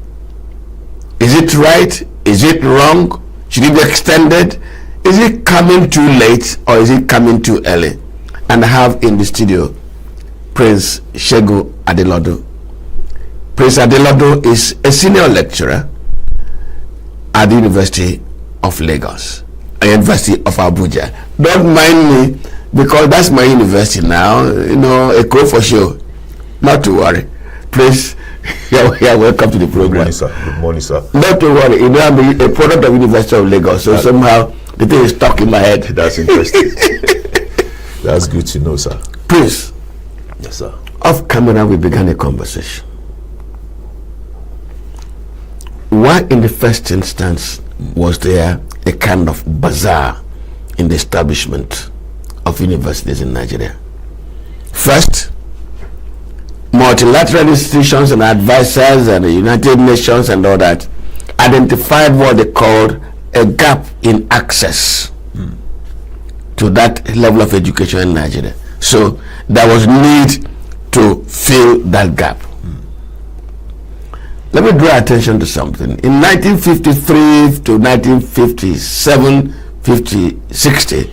S4: Is it right? Is it wrong? Should it be extended? Is it coming too late or is it coming too early? And I have in the studio Prince Segun Adelodo. Prince Adelodo is a senior lecturer at the University of Lagos.
S21: University of Abuja. Don't mind me, because that's my university now. You know, a crow for sure. Not to worry. Please, you're welcome to the program.
S22: Good morning, sir. Good morning, sir.
S21: Not to worry. You know, I'm a product of University of Lagos, so somehow the thing is stuck in my head.
S22: That's interesting. That's good to know, sir.
S21: Please.
S22: Yes, sir.
S21: Off camera, we began a conversation. Why, in the first instance, was there a kind of bazaar in the establishment of universities in Nigeria? First, multilateral institutions and advisors and the United Nations and all that identified what they called a gap in access to that level of education in Nigeria. So there was need to fill that gap. Let me draw attention to something. In 1953 to 1957, 60,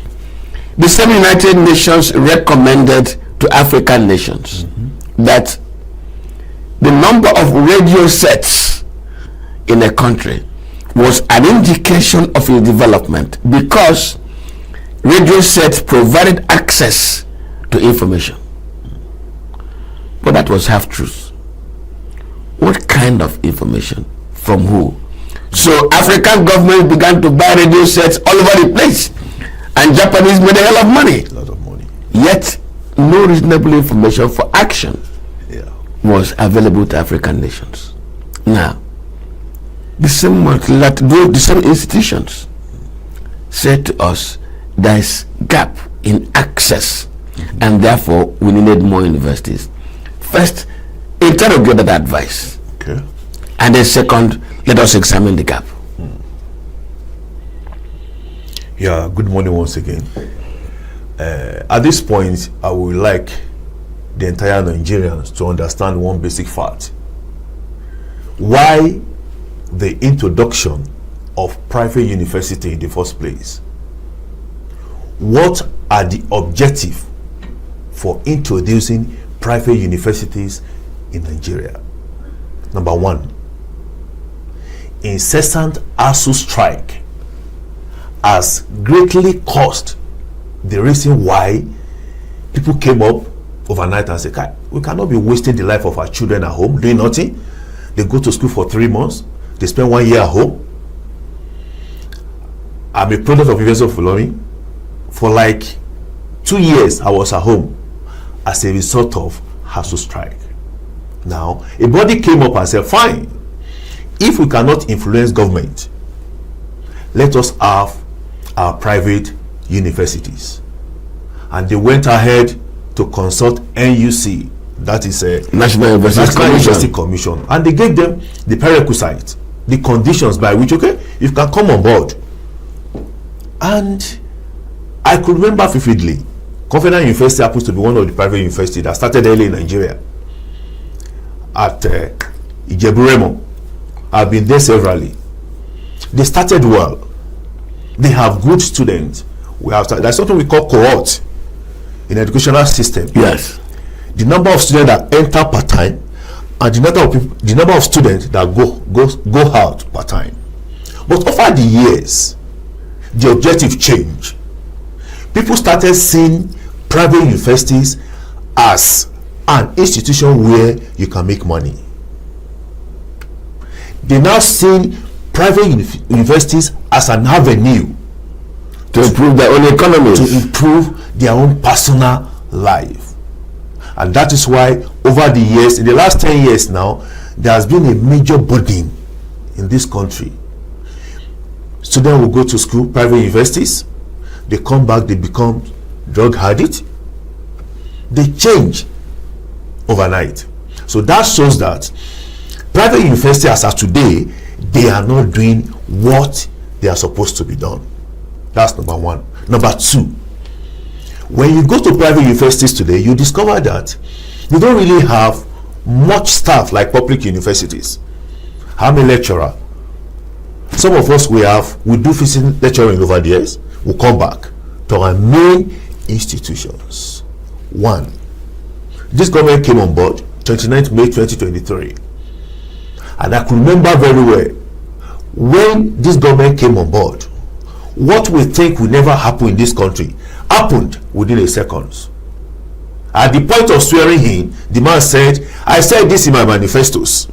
S21: the same United Nations recommended to African nations that the number of radio sets in a country was an indication of its development, because radio sets provided access to information. But that was half truth. What kind of information? From who? So African governments began to buy radio sets all over the place, and Japanese made a hell of money.
S22: A lot of money.
S21: Yet no reasonable information for action was available to African nations. Now, the same institutions said to us, there is gap in access, and therefore we needed more universities. First, interrogate that advice.
S22: Okay.
S21: And then second, let us examine the gap.
S22: Yeah, good morning once again. At this point, I would like the entire Nigerians to understand one basic fact. Why the introduction of private university in the first place? What are the objectives for introducing private universities in Nigeria? Number one, incessant ASU strike has greatly caused the reason why people came up overnight and said, we cannot be wasting the life of our children at home doing nothing. They go to school for 3 months, they spend 1 year at home. I'm a product of University of Ilorin. For like 2 years I was at home as a result of ASU strike. Now a body came up and said, fine, if we cannot influence government, let us have our private universities. And they went ahead to consult NUC, that is a
S21: National University
S22: Commission, and they gave them the prerequisites, the conditions by which, okay, you can come on board. And I could remember vividly, Confederate University happens to be one of the private universities that started early in Nigeria at Ijebu-Remo. I've been there severally. They started well. They have good students. There's something we call cohort in educational system.
S21: Yes.
S22: The number of students that enter part-time and the number of students that go out part-time. But over the years, the objective changed. People started seeing private universities as an institution where you can make money. They now see private universities as an avenue
S21: to improve their own economies,
S22: to improve their own personal life. And that is why over the years, in the last 10 years now, there has been a major burden in this country. Students will go to school, private universities, they come back, they become drug addicts, they change overnight. So that shows that private universities as of today, they are not doing what they are supposed to be done. That's number one. Number two, when you go to private universities today, you discover that you don't really have much staff like public universities. I'm a lecturer. Some of us we do physical lecturing over the years. We'll come back to our main institutions. One, this government came on board 29th May 2023, and I could remember very well when this government came on board, what we think will never happen in this country happened within a second. At the point of swearing in, the man said, I said this in my manifestos,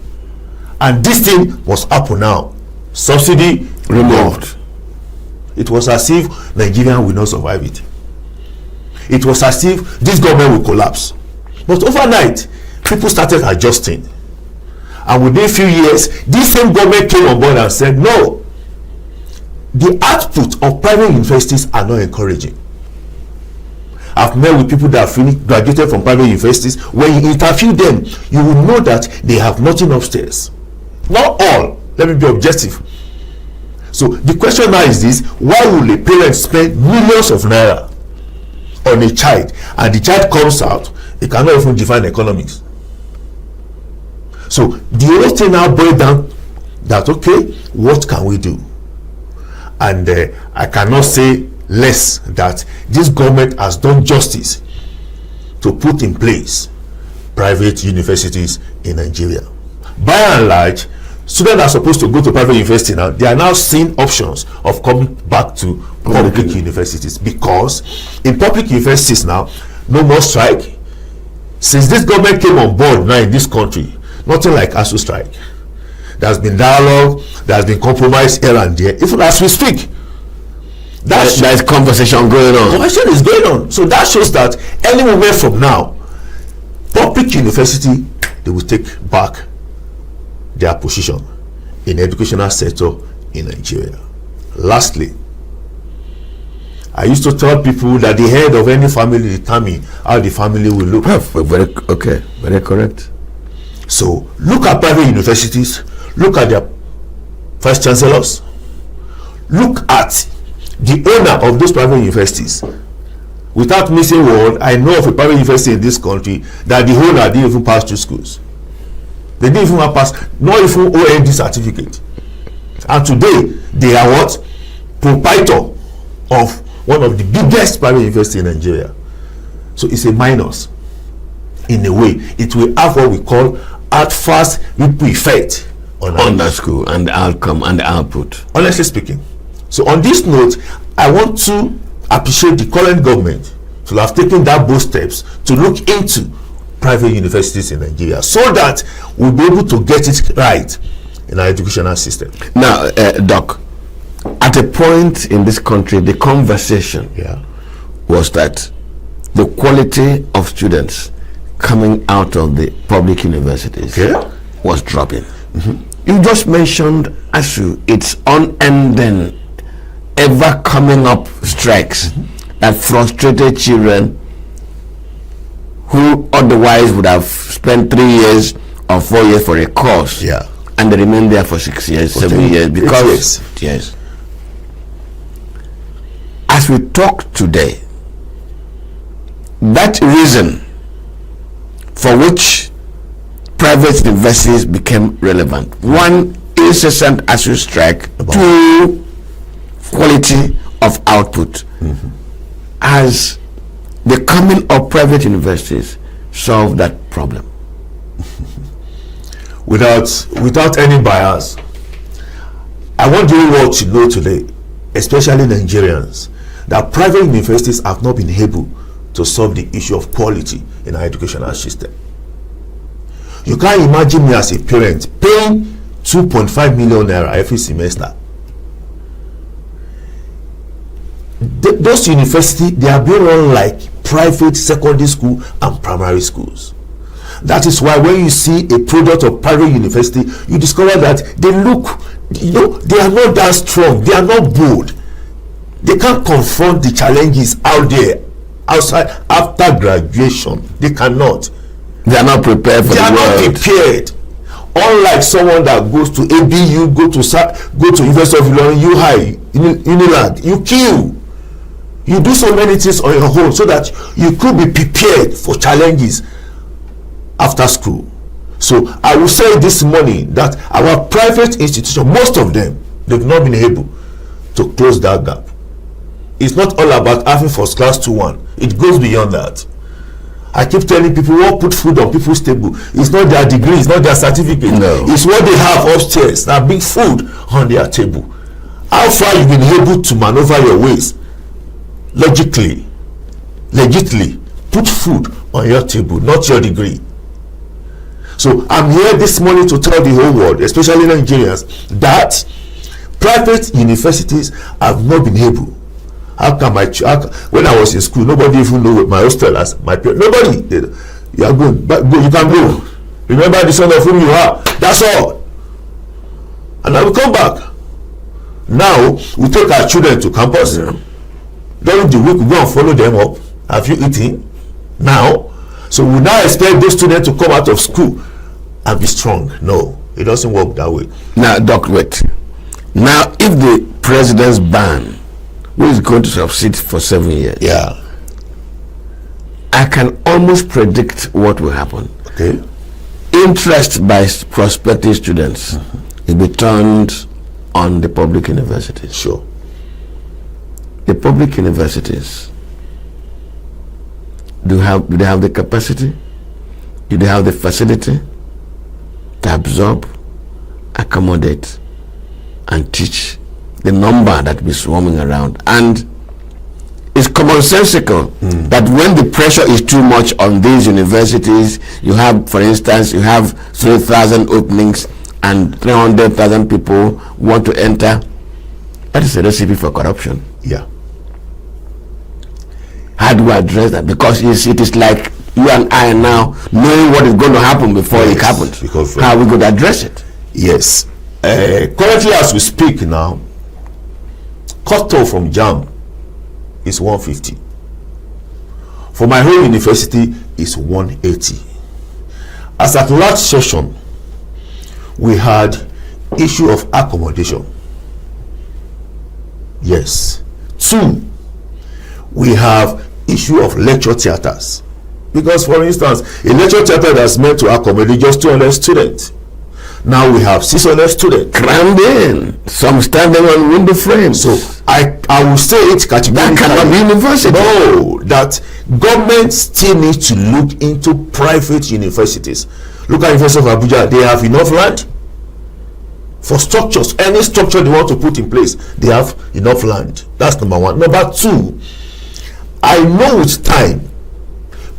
S22: and this thing must happen now. Subsidy removed. It was as if Nigeria will not survive it. It was as if this government will collapse. But overnight, people started adjusting. And within a few years, this same government came on board and said, no, the output of private universities are not encouraging. I've met with people that have graduated from private universities. When you interview them, you will know that they have nothing upstairs. Not all. Let me be objective. So the question now is this: why will a parent spend millions of naira on a child, and the child comes out, he cannot even define economics? So the whole thing now boils down that, okay, what can we do? And I cannot say less that this government has done justice to put in place private universities in Nigeria. By and large, students are supposed to go to private university now. They are now seeing options of coming back to public universities, because in public universities now, no more strike. Since this government came on board now in this country, nothing like ASU strike. There has been dialogue, there has been compromise here and there. Even as we speak, there's conversation going on. Conversation is going on. So that shows that any moment from now, public university, they will take back their position in the educational sector in Nigeria. Lastly, I used to tell people that the head of any family determine how the family will look. Very correct. So look at private universities, look at their vice chancellors, look at the owner of those private universities. Without missing word, I know of a private university in this country that the owner didn't even pass through schools. They didn't even pass, not even OND certificate. And today, they are what? Proprietor of one of the biggest private universities in Nigeria. So it's a minus. In a way, it will have what we call adverse ripple effect on the school and the outcome and the output. Honestly speaking. So on this note, I want to appreciate the current government to have taken that bold steps to look into private universities in Nigeria, so that we'll be able to get it right in our educational system.
S21: Now, Doc, at a point in this country, the conversation was that the quality of students coming out of the public universities was dropping. You just mentioned ASU, its unending, ever coming up strikes that frustrated children who otherwise would have spent 3 years or 4 years for a course, and they remain there for 6 years, 7 years, because yes. As we talk today, that reason for which private universities became relevant: one, incessant ASU strike; two, quality of output. As the coming of private universities solve that problem?
S22: Without any bias, I want you all to know today, especially Nigerians, that private universities have not been able to solve the issue of quality in our educational system. You can't imagine me as a parent paying 2.5 million naira every semester. Those universities, they are being run like private secondary school and primary schools. That is why when you see a product of private university, you discover that they look, they are not that strong, they are not bold, they can't confront the challenges out there outside after graduation. They cannot.
S21: They are not prepared for
S22: the world. They are not prepared. Unlike someone that goes to ABU, go to University of Illinois, Unilag, you kill. You do so many things on your own so that you could be prepared for challenges after school. So I will say this morning that our private institutions, most of them, they've not been able to close that gap. It's not all about having first class 2-1. It goes beyond that. I keep telling people, what put food on people's table? It's not their degree, it's not their certificate. No. It's what they have upstairs, that big food on their table. how far you've been able to maneuver your ways logically, legitimately, put food on your table, not your degree. So I'm here this morning to tell the whole world, especially Nigerians, that private universities have not been able. How come when I was in school, nobody even knew my hostel as my parents. Nobody. You are good, but go, you can go. Remember the son of whom you are. That's all. And I will come back. Now we take our children to campus. During the week we go and follow them up. Have you eaten? Now, so we now expect those students to come out of school and be strong. No, it doesn't work that way.
S21: Now, Doc, wait. Now, if the president's ban, who is going to succeed for 7 years,
S22: yeah,
S21: I can almost predict what will happen.
S22: Okay.
S21: Interest by prospective students will be turned on the public universities.
S22: Sure.
S21: The public universities, do they have the capacity? Do they have the facility to absorb, accommodate, and teach the number that will be swarming around? And it's commonsensical that when the pressure is too much on these universities, you have, for instance, you have 3,000 openings and 300,000 people want to enter. That is a recipe for corruption.
S22: Yeah.
S21: How do we address that? Because it is like you and I now knowing what is going to happen before it happens.
S22: Because,
S21: how are we going to address it?
S22: Yes. Currently, as we speak now, cutoff from JAM is 150. For my whole university is 180. As at last session, we had issue of accommodation. Yes. 2, we have issue of lecture theaters. Because, for instance, a lecture theater that's meant to accommodate just 200 students. Now we have 600 students
S21: crammed in, some standing on window frames.
S22: So I will say it categorically.
S21: That cannot be university.
S22: No, that government still needs to look into private universities. Look at University of Abuja, they have enough land for structures. Any structure they want to put in place, they have enough land. That's number 1. Number 2, I know with time,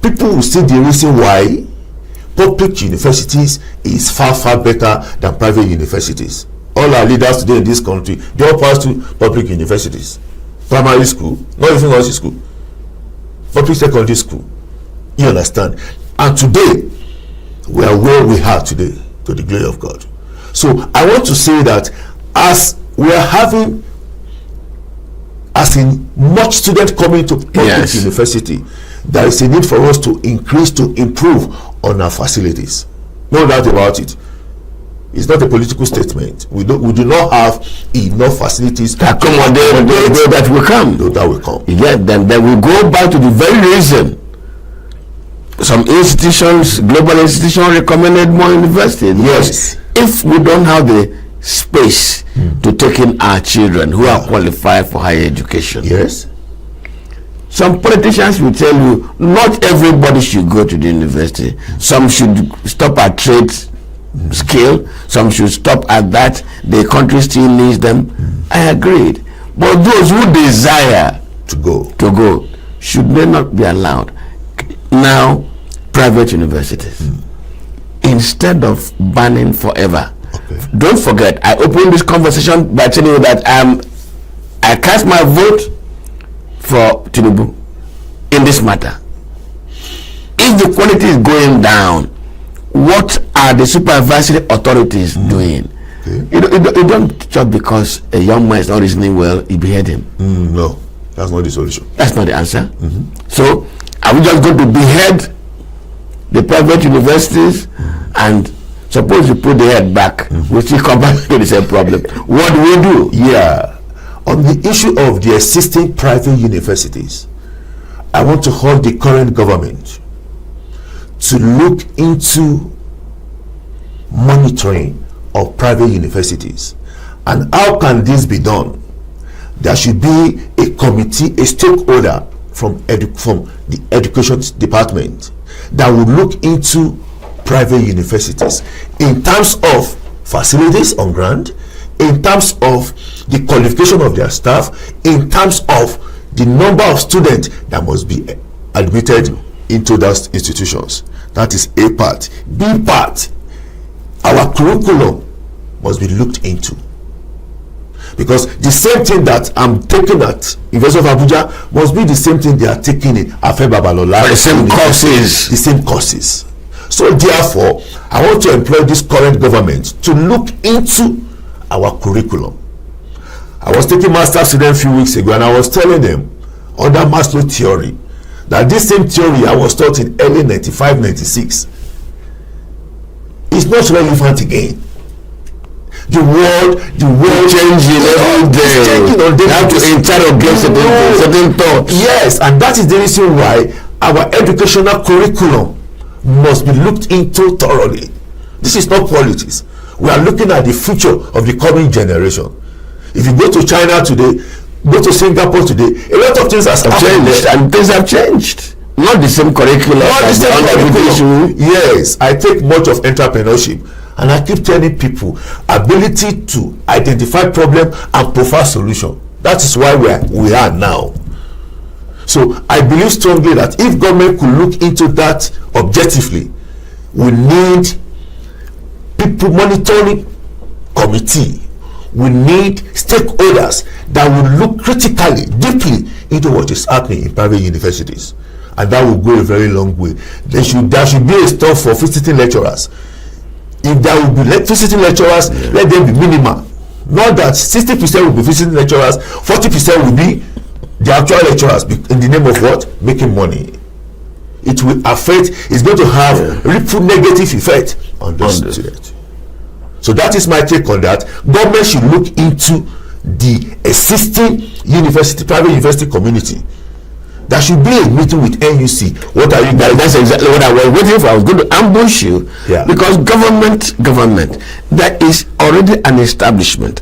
S22: people will see the reason why public universities is far better than private universities. All our leaders today in this country, they all pass to public universities. Primary school, not even nursery school, public secondary school. You understand? And today, we are where we are today, to the glory of God. So I want to say that as we are having, as in much students coming to public university, there is a need for us to increase, to improve on our facilities. No doubt about it. It's not a political statement. We do not have enough facilities
S21: to accommodate those that will come.
S22: That will come.
S21: Yeah, then we go back to the very reason some institutions, global institutions, recommended more universities.
S22: Yes.
S21: If we don't have the space to take in our children who are qualified for higher education.
S22: Yes.
S21: Some politicians will tell you not everybody should go to the university. Some should stop at trade skill. Some should stop at that. The country still needs them. I agreed. But those who desire
S22: to
S21: go, should they not be allowed? Now, private universities, instead of banning forever. Don't forget, I opened this conversation by telling you that I cast my vote for Tinubu in this matter. If the quality is going down, what are the supervisory authorities doing? You don't just because a young man is not reasoning well, you behead him.
S22: No, that's not the solution.
S21: That's not the answer. So, are we just going to behead the private universities and suppose you put the head back, we still come back to the same problem? What do we do?
S22: Yeah. On the issue of the existing private universities, I want to hold the current government to look into monitoring of private universities. And how can this be done? There should be a committee, a stakeholder from the education department that will look into private universities in terms of facilities on ground, in terms of the qualification of their staff, in terms of the number of students that must be admitted into those institutions. That is A part. B part, our curriculum must be looked into. Because the same thing that I'm taking at University of Abuja must be the same thing they are taking in Afe Babalola.
S21: The same courses.
S22: The same courses. So therefore, I want to employ this current government to look into our curriculum. I was taking master students a few weeks ago, and I was telling them under Maslow theory that this same theory I was taught in early 95, 96 is not relevant again. The world
S21: changing every day. You have to interrogate certain thoughts.
S22: Yes, and that is the reason why our educational curriculum must be looked into thoroughly. This is not politics. We are looking at the future of the coming generation. If you go to China today, go to Singapore today, a lot of things have changed,
S21: and things have changed. Not the same curriculum.
S22: Not the same curriculum. Yes, I take much of entrepreneurship, and I keep telling people ability to identify problem and provide solution. That is why we are now. So I believe strongly that if government could look into that objectively, we need people monitoring committee. We need stakeholders that will look critically, deeply into what is happening in private universities, and that will go a very long way. There should be a stop for visiting lecturers. If there will be visiting lecturers, let them be minimal. Not that 60% will be visiting lecturers, 40% will be the actual lecturers in the name of what? Making money. It will affect, it's going to have ripple negative effect on the students. So that is my take on that. Government should look into the existing private university community. There should be a meeting with NUC. What are you guys?
S21: That's exactly what I was waiting for. I was going to ambush you.
S22: Yeah.
S21: Because government, there is already an establishment.